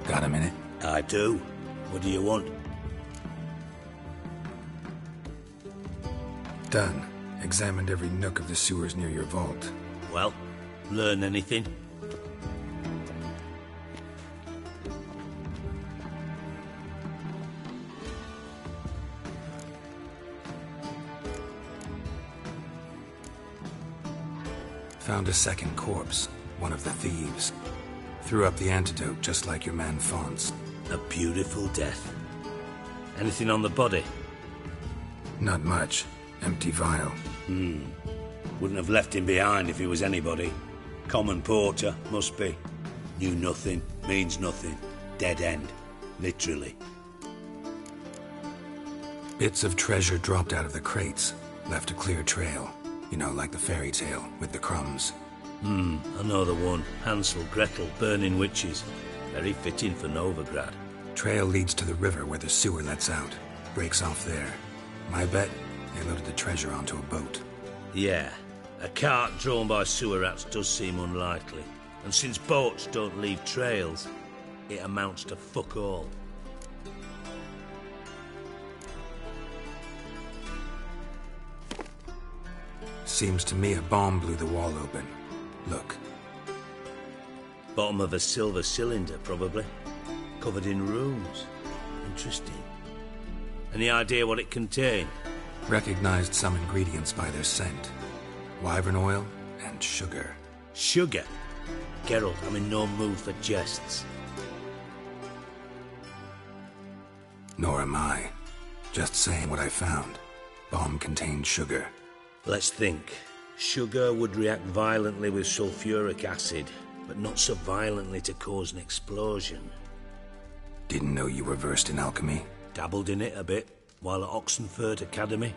Got a minute? I do. What do you want? Done. Examined every nook of the sewers near your vault. Well, learn anything? Found a second corpse, one of the thieves. Threw up the antidote just like your man Fonz. A beautiful death. Anything on the body? Not much. Empty vial. Wouldn't have left him behind if he was anybody. Common porter, must be. Knew nothing, means nothing. Dead end. Literally. Bits of treasure dropped out of the crates. Left a clear trail. You know, like the fairy tale, with the crumbs. I know the one. Hansel, Gretel, burning witches. Very fitting for Novigrad. Trail leads to the river where the sewer lets out. Breaks off there. My bet, they loaded the treasure onto a boat. Yeah. A cart drawn by sewer rats does seem unlikely. And since boats don't leave trails, it amounts to fuck all. Seems to me a bomb blew the wall open. Look. Bottom of a silver cylinder, probably. Covered in runes. Interesting. Any idea what it contained? Recognized some ingredients by their scent. Wyvern oil and sugar. Sugar? Geralt, I'm in no mood for jests. Nor am I. Just saying what I found. Bomb contained sugar. Let's think. Sugar would react violently with sulfuric acid, but not so violently to cause an explosion. Didn't know you were versed in alchemy. Dabbled in it a bit while at Oxenford Academy.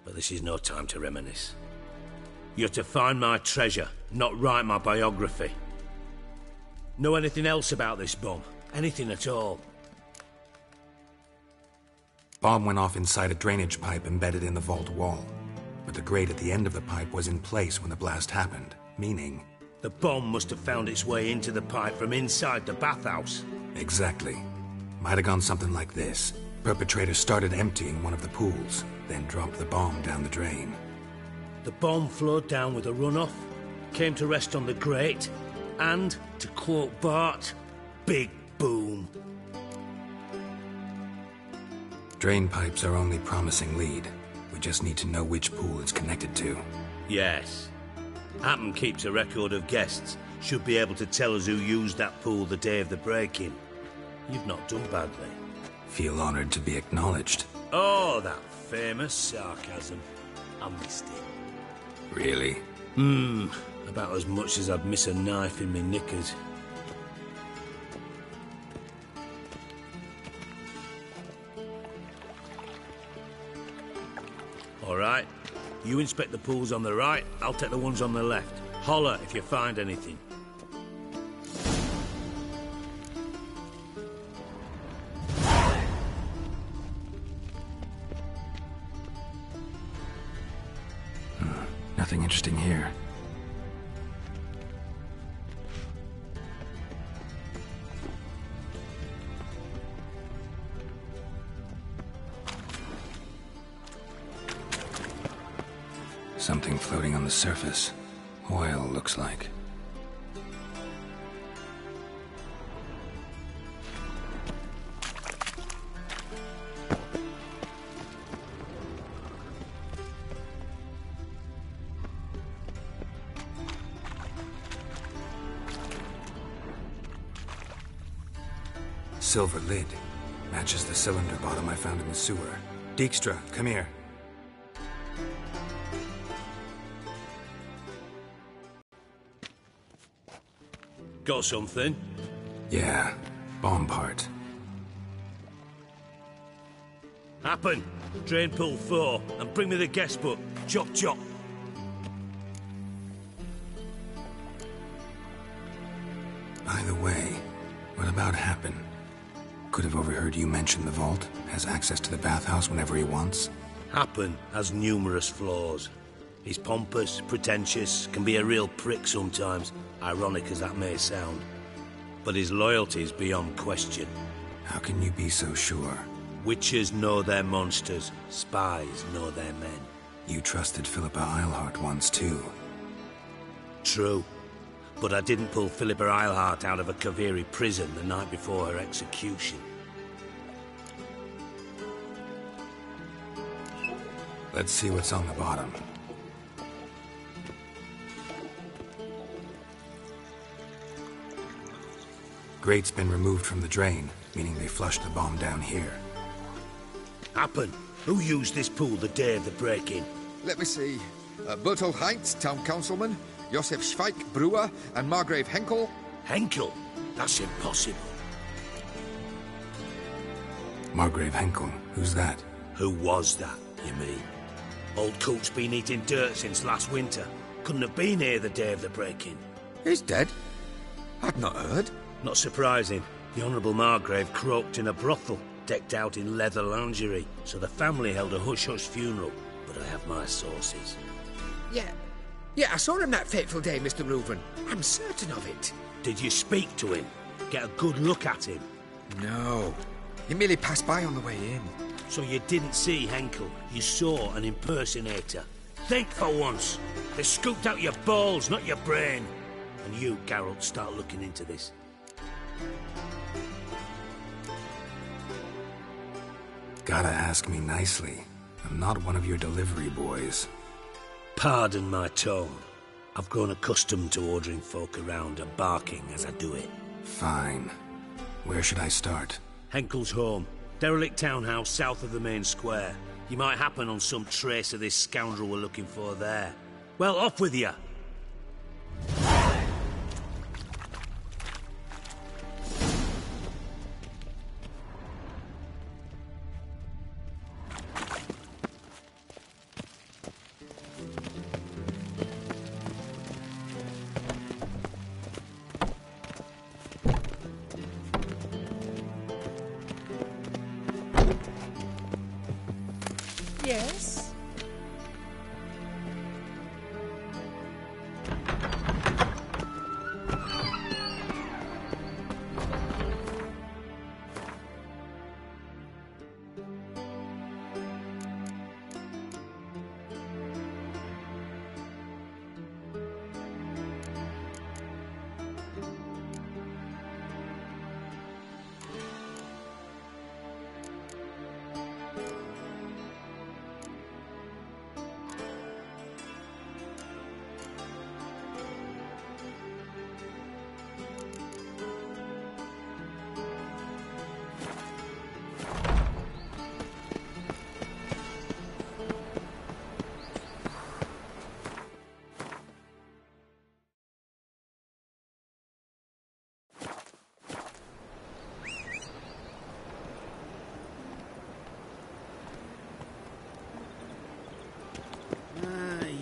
But this is no time to reminisce. You're to find my treasure, not write my biography. Know anything else about this bomb? Anything at all? Bomb went off inside a drainage pipe embedded in the vault wall. But the grate at the end of the pipe was in place when the blast happened, meaning... The bomb must have found its way into the pipe from inside the bathhouse. Exactly. Might have gone something like this. Perpetrator started emptying one of the pools, then dropped the bomb down the drain. The bomb flowed down with a runoff, came to rest on the grate, and, to quote Bart, big boom. Drain pipes are only promising lead. We just need to know which pool it's connected to. Yes. Hammond keeps a record of guests. Should be able to tell us who used that pool the day of the break-in. You've not done badly. Feel honored to be acknowledged. Oh, that famous sarcasm. I missed it. Really? About as much as I'd miss a knife in my knickers. All right. You inspect the pools on the right, I'll take the ones on the left. Holler if you find anything. Nothing interesting here. Something floating on the surface. Oil, looks like. Silver lid. Matches the cylinder bottom I found in the sewer. Dijkstra, come here. Got something? Yeah, bomb part. Happen. Drain pool 4, and bring me the guest book. Chop chop. By the way, what about Happen? Could have overheard you mention the vault. Has access to the bathhouse whenever he wants. Happen has numerous flaws. He's pompous, pretentious, can be a real prick sometimes, ironic as that may sound. But his loyalty is beyond question. How can you be so sure? Witches know their monsters, spies know their men. You trusted Philippa Eilhart once too. True. But I didn't pull Philippa Eilhart out of a Kaviri prison the night before her execution. Let's see what's on the bottom. Grate's been removed from the drain, meaning they flushed the bomb down here. Happen. Who used this pool the day of the break-in? Let me see. Bertolt Heinz, town councilman, Josef Schweik, brewer, and Margrave Henkel. Henkel? That's impossible. Margrave Henkel? Who's that? Who was that, you mean? Old Coot's been eating dirt since last winter. Couldn't have been here the day of the break-in. He's dead? I'd not heard. Not surprising. The Honourable Margrave croaked in a brothel, decked out in leather lingerie, so the family held a hush-hush funeral. But I have my sources. Yeah, I saw him that fateful day, Mr. Reuven. I'm certain of it. Did you speak to him? Get a good look at him? No. He merely passed by on the way in. So you didn't see Henkel, you saw an impersonator. Think for once. They scooped out your balls, not your brain. And you, Geralt, start looking into this. Gotta ask me nicely. I'm not one of your delivery boys. Pardon my tone. I've grown accustomed to ordering folk around and barking as I do it. Fine. Where should I start? Henkel's home. Derelict townhouse south of the main square. You might happen on some trace of this scoundrel we're looking for there. Well, off with you. Yes?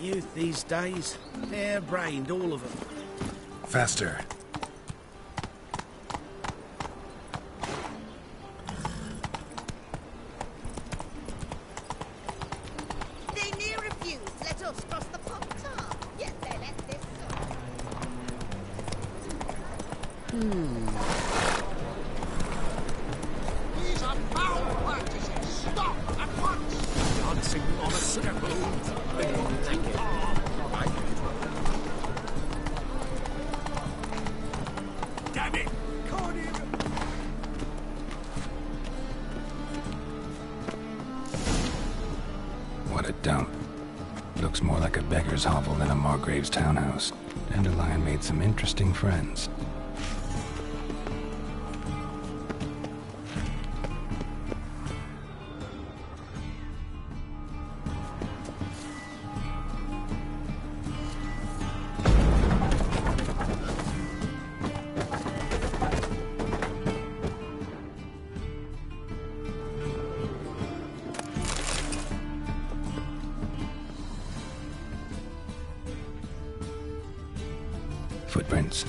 Youth these days, hair-brained, all of them. Faster. They near refuse. Let us cross the pond. Yet they let this These are foul practices. Stop at once. Dancing on a scaffold. Damn it! Can't even... What a dump. Looks more like a beggar's hovel than a Margrave's townhouse. Dandelion made some interesting friends. Footprints.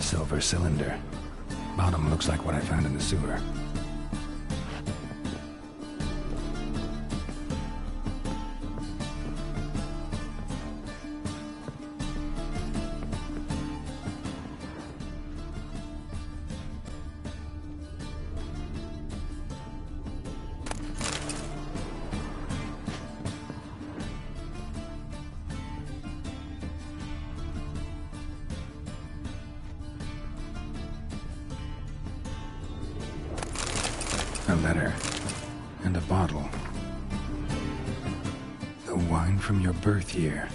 Silver cylinder. Bottom looks like what I found in the sewer. A letter. And a bottle. The wine from your birth year.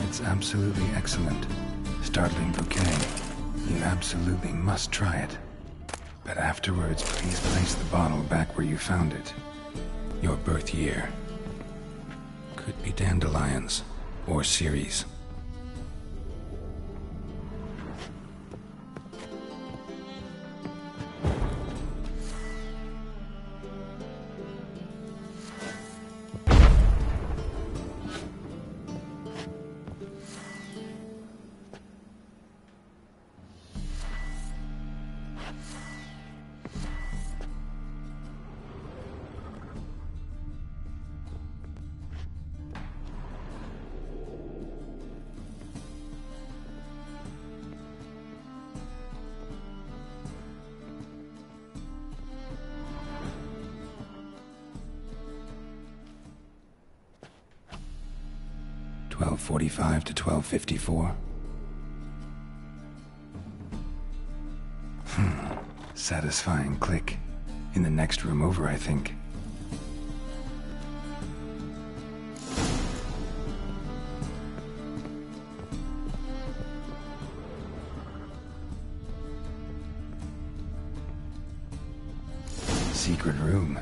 It's absolutely excellent. Startling bouquet. You absolutely must try it. But afterwards, please place the bottle back where you found it. Your birth year. Could be dandelions. Or Ceres. 12:45 to 12:54. Satisfying click. In the next room over, I think. Secret room.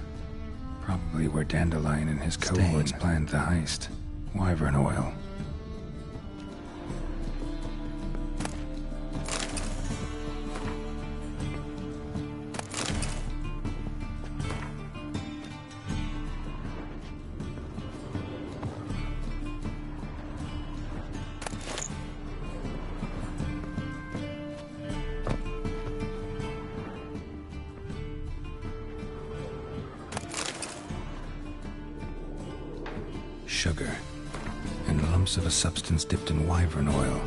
Probably where Dandelion and his cohorts planned the heist. Wyvern oil. Sugar, and lumps of a substance dipped in wyvern oil.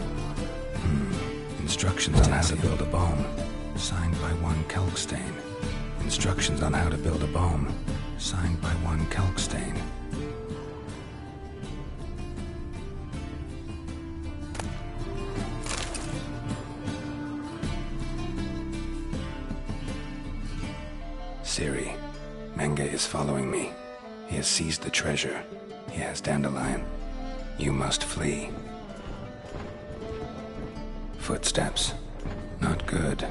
Instructions on how to build a bomb, signed by one Kalkstain. Instructions on how to build a bomb, signed by one Kalkstain. Ciri, Menge is following me. He has seized the treasure. He has Dandelion. You must flee. Footsteps. Not good.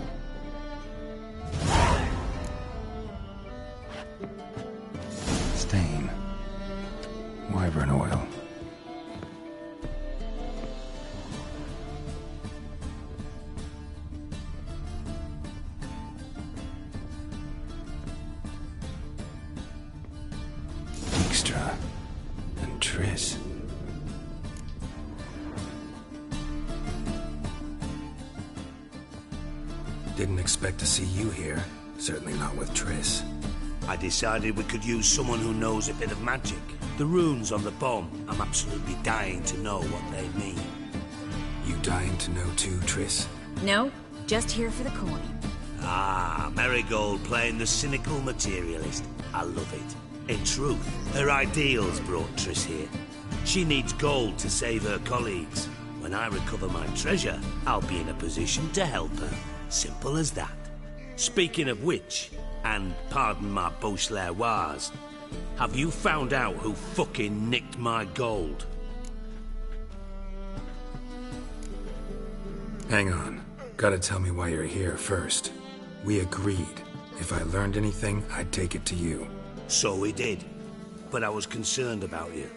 Stain. Wyvern oil. Dijkstra. And Triss. Didn't expect to see you here. Certainly not with Triss. I decided we could use someone who knows a bit of magic. The runes on the bomb, I'm absolutely dying to know what they mean. You dying to know too, Triss? No, just here for the coin. Ah, Marigold playing the cynical materialist. I love it. In truth, her ideals brought Triss here. She needs gold to save her colleagues. When I recover my treasure, I'll be in a position to help her. Simple as that. Speaking of which, and pardon my Beauclervoise, have you found out who fucking nicked my gold? Hang on. Gotta tell me why you're here first. We agreed. If I learned anything, I'd take it to you. So we did. But I was concerned about you.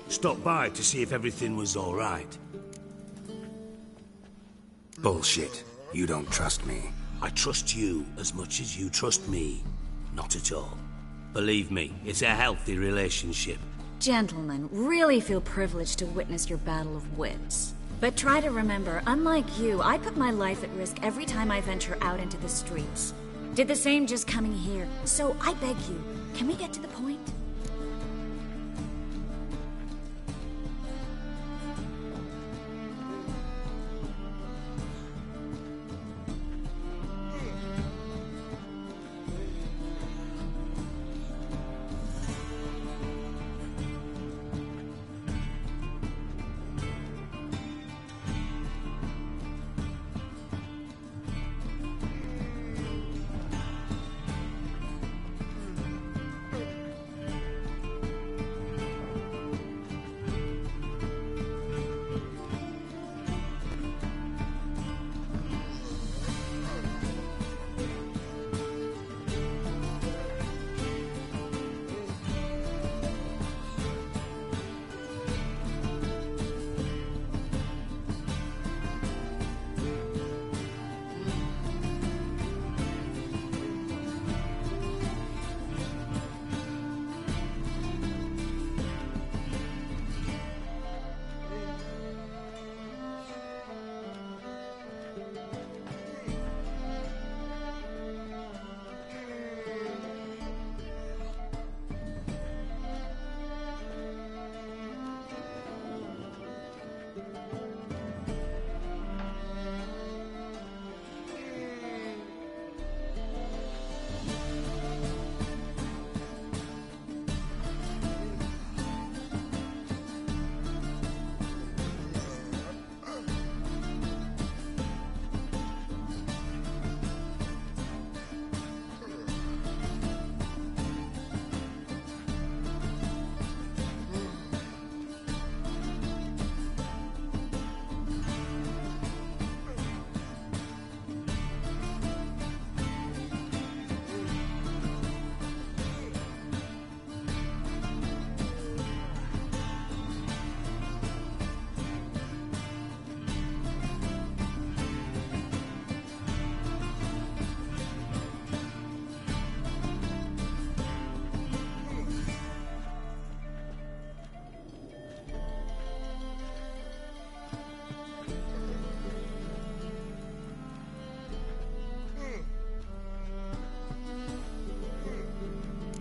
Stopped by to see if everything was all right. Bullshit. You don't trust me. I trust you as much as you trust me. Not at all. Believe me, it's a healthy relationship. Gentlemen, really feel privileged to witness your battle of wits. But try to remember, unlike you, I put my life at risk every time I venture out into the streets. Did the same just coming here. So I beg you, can we get to the point?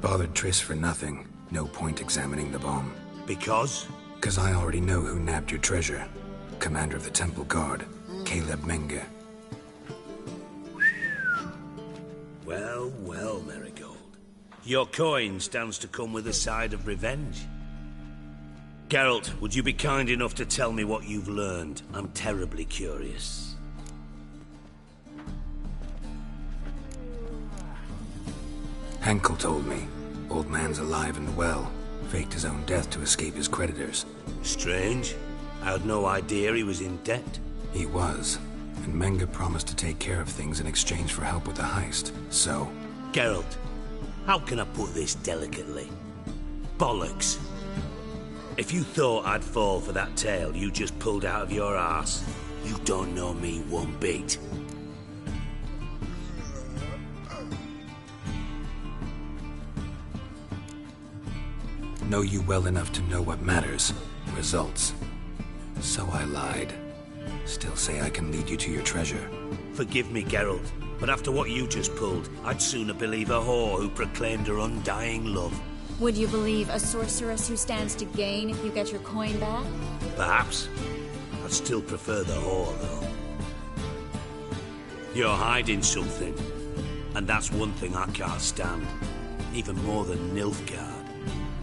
bothered Triss for nothing. No point examining the bomb. Because? Because I already know who nabbed your treasure. Commander of the Temple Guard, Caleb Menge. Well, well, Marigold. Your coin stands to come with a side of revenge. Geralt, would you be kind enough to tell me what you've learned? I'm terribly curious. Henkel told me. Old man's alive and well. Faked his own death to escape his creditors. Strange. I had no idea he was in debt. He was. And Menge promised to take care of things in exchange for help with the heist. So... Geralt, how can I put this delicately? Bollocks. If you thought I'd fall for that tale you just pulled out of your arse, you don't know me one bit. Know you well enough to know what matters. Results. So I lied. Still say I can lead you to your treasure. Forgive me, Geralt, but after what you just pulled, I'd sooner believe a whore who proclaimed her undying love. Would you believe a sorceress who stands to gain if you get your coin back? Perhaps. I'd still prefer the whore, though. You're hiding something, and that's one thing I can't stand. Even more than Nilfgaard.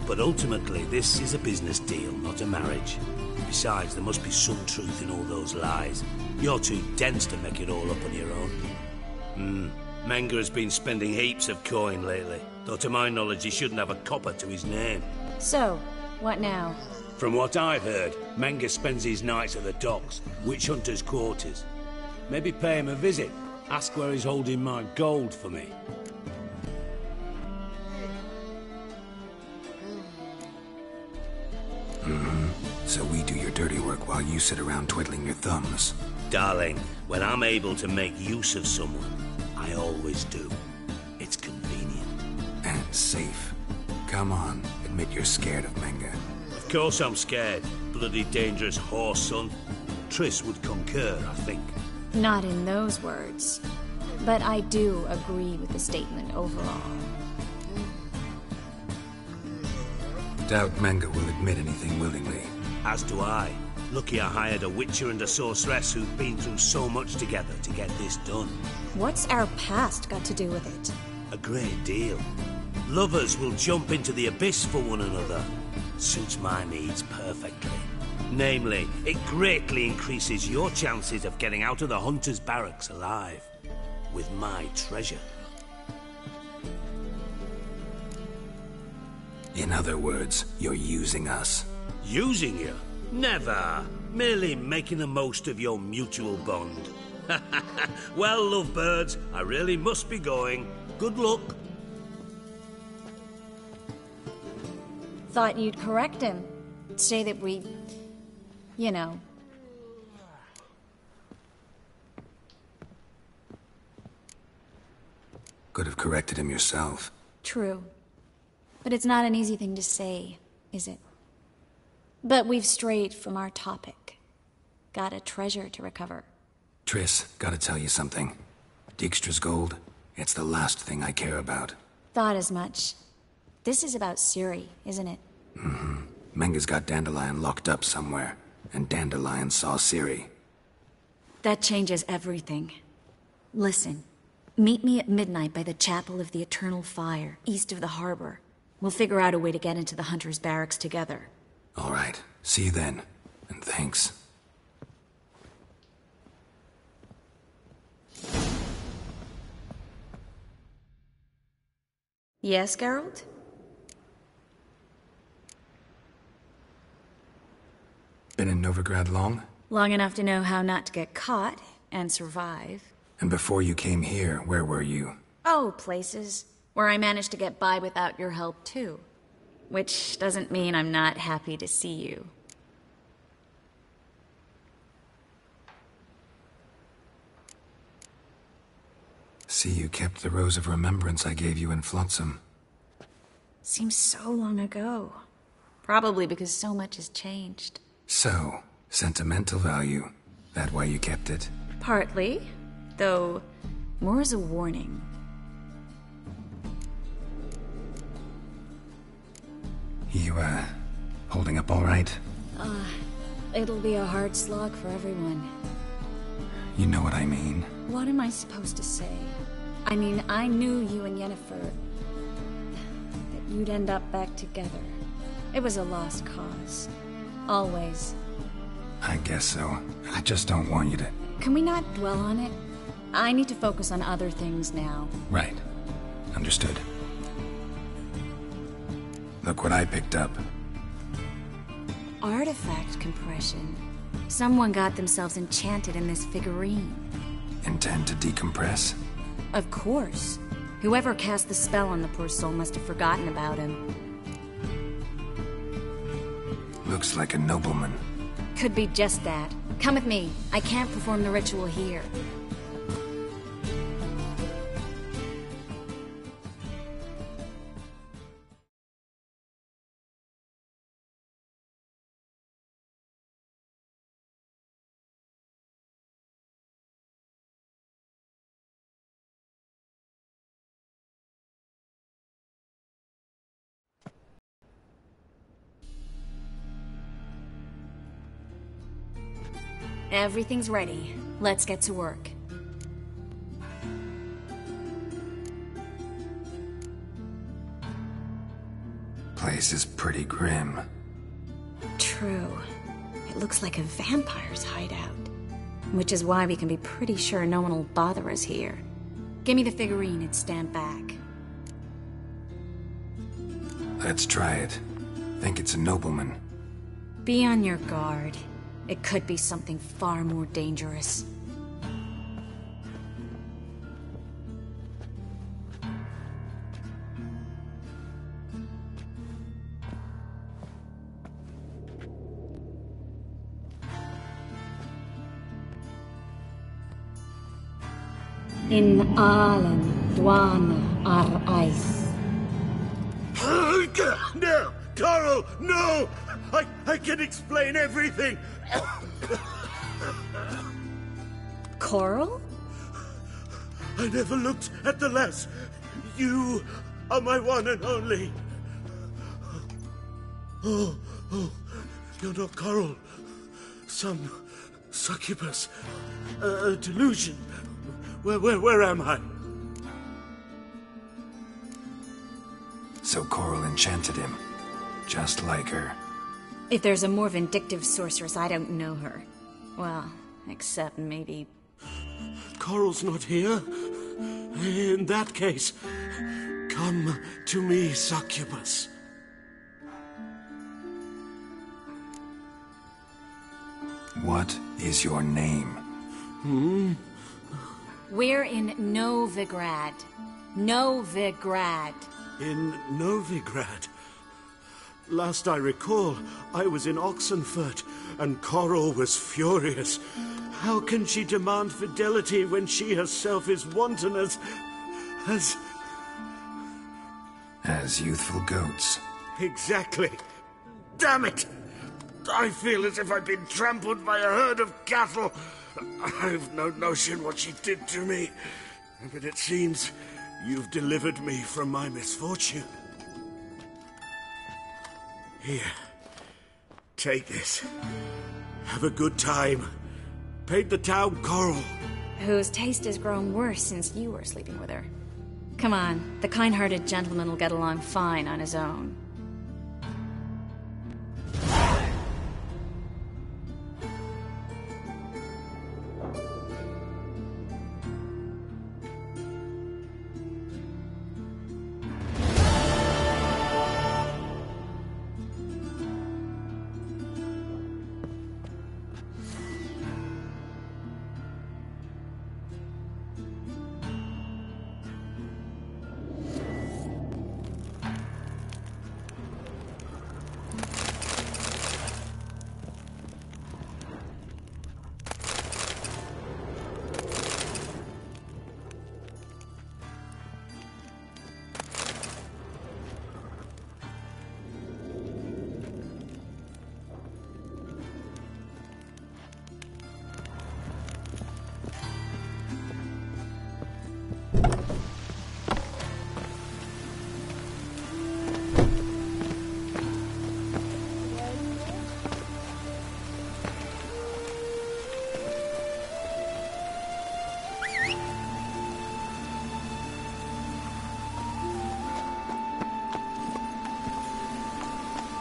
But ultimately, this is a business deal, not a marriage. Besides, there must be some truth in all those lies. You're too dense to make it all up on your own. Menge has been spending heaps of coin lately, though to my knowledge he shouldn't have a copper to his name. So, what now? From what I've heard, Menge spends his nights at the docks, witch hunters' quarters. Maybe pay him a visit. Ask where he's holding my gold for me. So we do your dirty work while you sit around twiddling your thumbs. Darling, when I'm able to make use of someone, I always do. It's convenient. And safe. Come on, admit you're scared of Menge. Of course I'm scared. Bloody dangerous whore son. Triss would concur, I think. Not in those words. But I do agree with the statement overall. Doubt Menge will admit anything willingly. As do I. Lucky I hired a witcher and a sorceress who've been through so much together to get this done. What's our past got to do with it? A great deal. Lovers will jump into the abyss for one another. Suits my needs perfectly. Namely, it greatly increases your chances of getting out of the hunter's barracks alive. With my treasure. In other words, you're using us. Using you? Never. Merely making the most of your mutual bond. Well, lovebirds, I really must be going. Good luck. Thought you'd correct him. Say that we... you know... Could have corrected him yourself. True. But it's not an easy thing to say, is it? But we've strayed from our topic. Got a treasure to recover. Triss, gotta tell you something. Dijkstra's gold, it's the last thing I care about. Thought as much. This is about Ciri, isn't it? Menge's got Dandelion locked up somewhere, and Dandelion saw Ciri. That changes everything. Listen, meet me at midnight by the Chapel of the Eternal Fire, east of the harbor. We'll figure out a way to get into the Hunter's Barracks together. All right. See you then. And thanks. Yes, Geralt? Been in Novigrad long? Long enough to know how not to get caught and survive. And before you came here, where were you? Oh, places where I managed to get by without your help, too. Which doesn't mean I'm not happy to see you. See, you kept the rose of remembrance I gave you in Flotsam. Seems so long ago. Probably because so much has changed. So, sentimental value. That why you kept it? Partly, though more as a warning. You, holding up all right? It'll be a hard slog for everyone. You know what I mean. What am I supposed to say? I mean, I knew you and Yennefer... that you'd end up back together. It was a lost cause. Always. I guess so. I just don't want you to... Can we not dwell on it? I need to focus on other things now. Right. Understood. Look what I picked up. Artifact compression. Someone got themselves enchanted in this figurine. Intend to decompress? Of course. Whoever cast the spell on the poor soul must have forgotten about him. Looks like a nobleman. Could be just that. Come with me. I can't perform the ritual here. Everything's ready. Let's get to work. Place is pretty grim. True. It looks like a vampire's hideout. Which is why we can be pretty sure no one will bother us here. Give me the figurine and stand back. Let's try it. Think it's a nobleman. Be on your guard. It could be something far more dangerous. In Allen, Dwana, Ar Ice. No! Coral, no! I can explain everything! Coral? I never looked at the lass. You are my one and only. Oh, you're not Coral. Some succubus. A delusion. Where am I? So Coral enchanted him, just like her. If there's a more vindictive sorceress, I don't know her. Well, except maybe... Coral's not here. In that case, come to me, succubus. What is your name? We're in Novigrad. Novigrad. In Novigrad? Last I recall, I was in Oxenfurt, and Coral was furious. How can she demand fidelity when she herself is wanton as youthful goats. Exactly. Damn it! I feel as if I've been trampled by a herd of cattle. I've no notion what she did to me, but it seems you've delivered me from my misfortune. Here, take this. Have a good time. Paint the town Coral. Whose taste has grown worse since you were sleeping with her. Come on, the kind-hearted gentleman will get along fine on his own.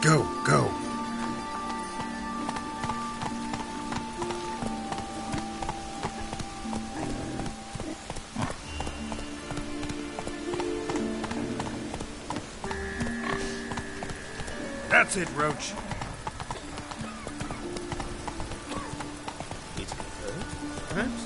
Go, go. That's it, Roach. It's hurt, perhaps?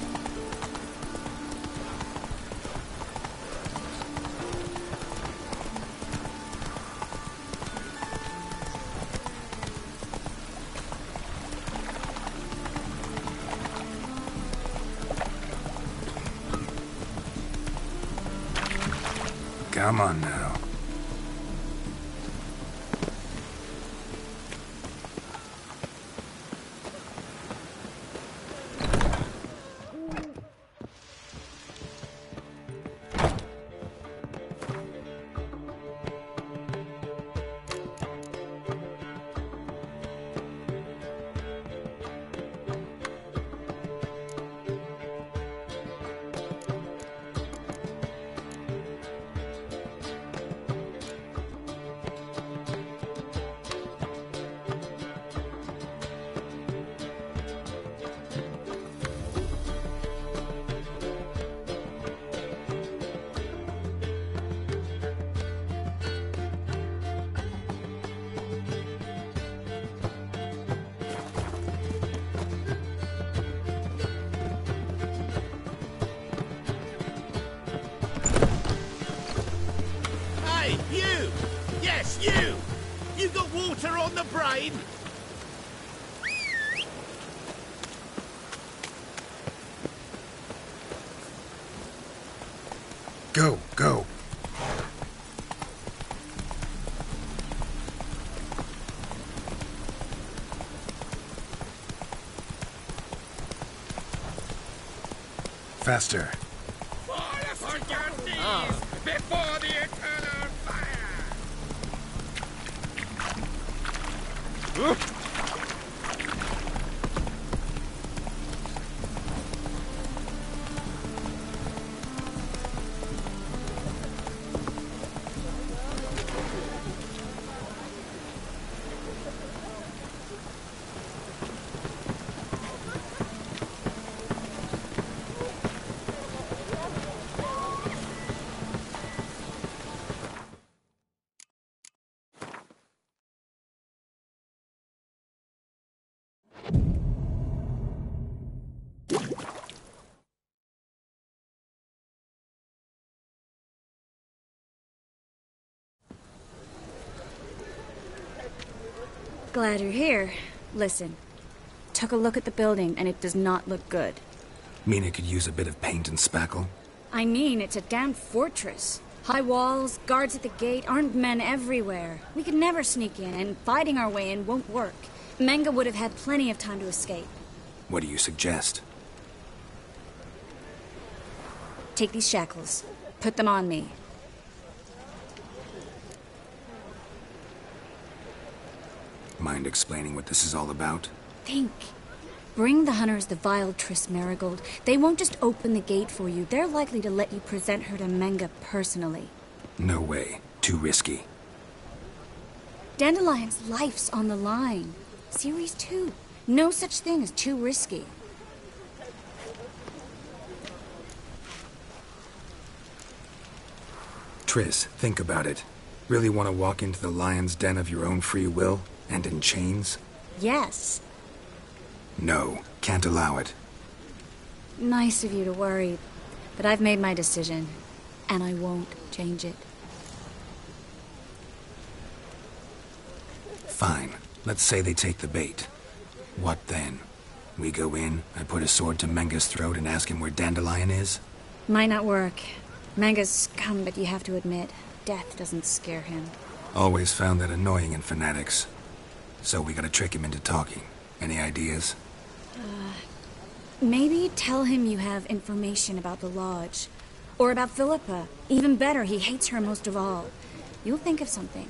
Come on now. Hey, you! Yes, you! You got water on the brain? Go, go. Faster. Before the eternal fire! Glad you're here. Listen, took a look at the building and it does not look good. Mean it could use a bit of paint and spackle? I mean, it's a damn fortress. High walls, guards at the gate, armed men everywhere. We could never sneak in, and fighting our way in won't work. Menga would have had plenty of time to escape. What do you suggest? Take these shackles. Put them on me. Mind explaining what this is all about? Think. Bring the hunters the vile Triss Marigold. They won't just open the gate for you. They're likely to let you present her to Menga personally. No way. Too risky. Dandelion's life's on the line. Series 2. No such thing as too risky. Triss, think about it. Really want to walk into the lion's den of your own free will? And in chains? Yes. No, can't allow it. Nice of you to worry, but I've made my decision, and I won't change it. Fine. Let's say they take the bait. What then? We go in, I put a sword to Menga's throat and ask him where Dandelion is? Might not work. Menga's scum, but you have to admit, death doesn't scare him. Always found that annoying in fanatics. So we gotta trick him into talking. Any ideas? Maybe tell him you have information about the Lodge. Or about Philippa. Even better, he hates her most of all. You'll think of something.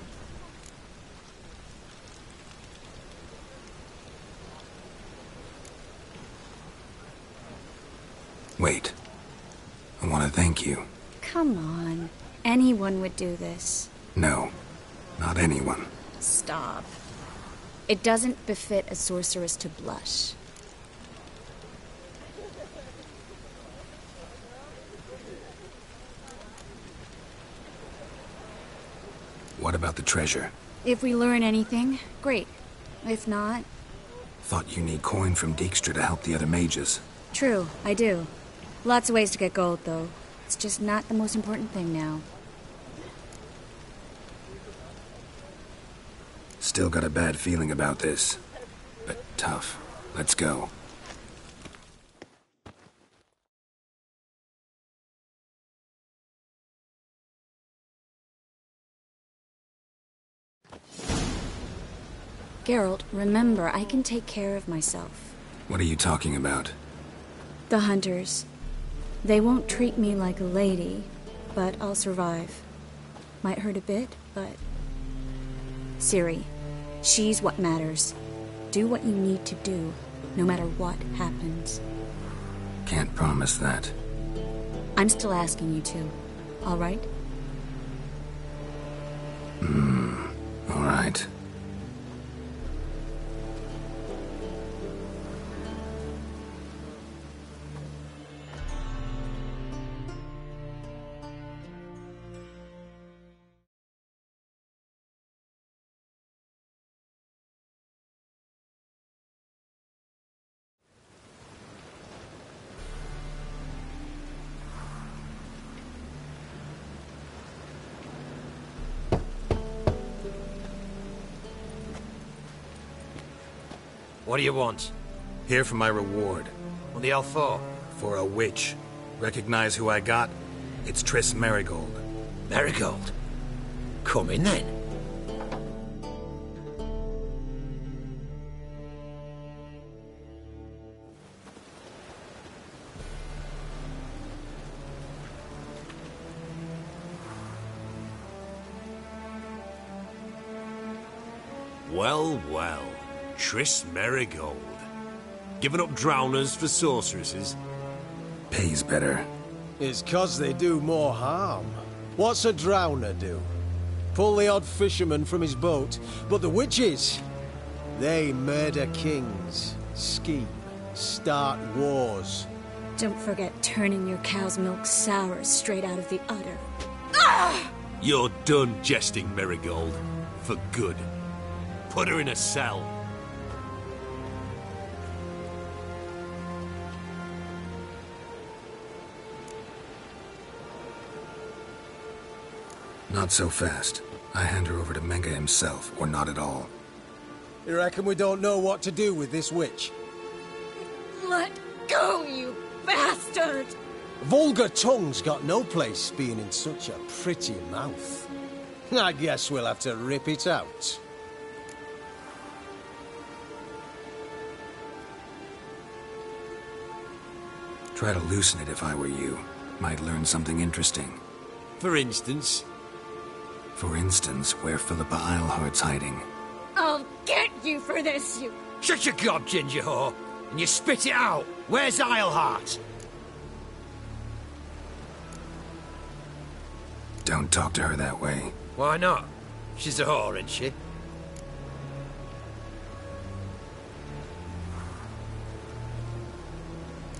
Wait. I want to thank you. Come on. Anyone would do this. No. Not anyone. Stop. It doesn't befit a sorceress to blush. What about the treasure? If we learn anything, great. If not... Thought you need coin from Dijkstra to help the other mages. True, I do. Lots of ways to get gold, though. It's just not the most important thing now. Still got a bad feeling about this. But tough. Let's go. Geralt, remember, I can take care of myself. What are you talking about? The hunters. They won't treat me like a lady, but I'll survive. Might hurt a bit, but... Ciri, she's what matters. Do what you need to do, no matter what happens. Can't promise that. I'm still asking you to, all right? All right. What do you want? Here for my reward. What the hell for? For a witch. Recognize who I got? It's Triss Merigold. Merigold? Come in then. Well, well. Triss Merigold. Giving up drowners for sorceresses? Pays better. It's 'cause they do more harm. What's a drowner do? Pull the odd fisherman from his boat. But the witches, they murder kings, scheme, start wars. Don't forget turning your cow's milk sour straight out of the udder. You're done jesting, Merigold. For good. Put her in a cell. Not so fast. I hand her over to Menge himself, or not at all. You reckon we don't know what to do with this witch? Let go, you bastard! Vulgar tongue's got no place being in such a pretty mouth. I guess we'll have to rip it out. Try to loosen it if I were you. Might learn something interesting. For instance? For instance, where Philippa Eilhart's hiding. I'll get you for this, you... Shut your gob, ginger whore, and you spit it out. Where's Eilhart? Don't talk to her that way. Why not? She's a whore, isn't she?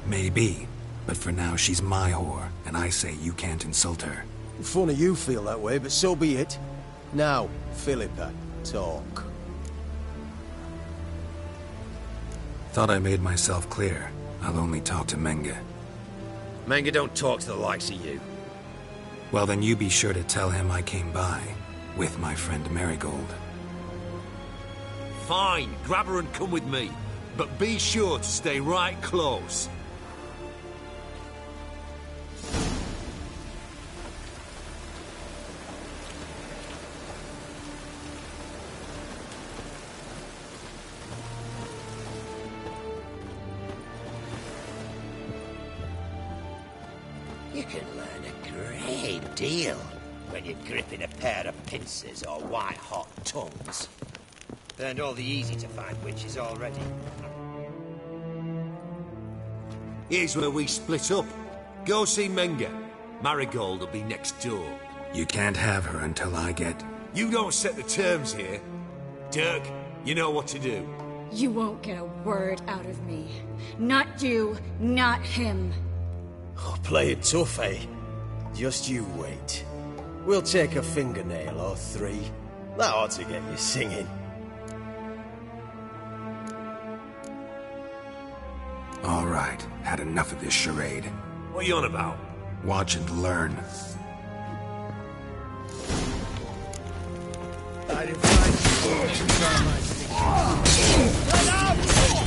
Maybe, but for now she's my whore, and I say you can't insult her. Funny you feel that way, but so be it. Now, Philippa, talk. Thought I made myself clear. I'll only talk to Menge. Menge don't talk to the likes of you. Well, then you be sure to tell him I came by, with my friend Merigold. Fine, grab her and come with me. But be sure to stay right close. You can learn a great deal when you're gripping a pair of pincers or white-hot tongues. Learned all the easy-to-find witches already. Here's where we split up. Go see Menge. Marigold will be next door. You can't have her until I get... You don't set the terms here. Dirk, you know what to do. You won't get a word out of me. Not you, not him. Oh, play it tough, eh? Just you wait. We'll take a fingernail or three. That ought to get you singing. All right, had enough of this charade. What are you on about? Watch and learn. Let out!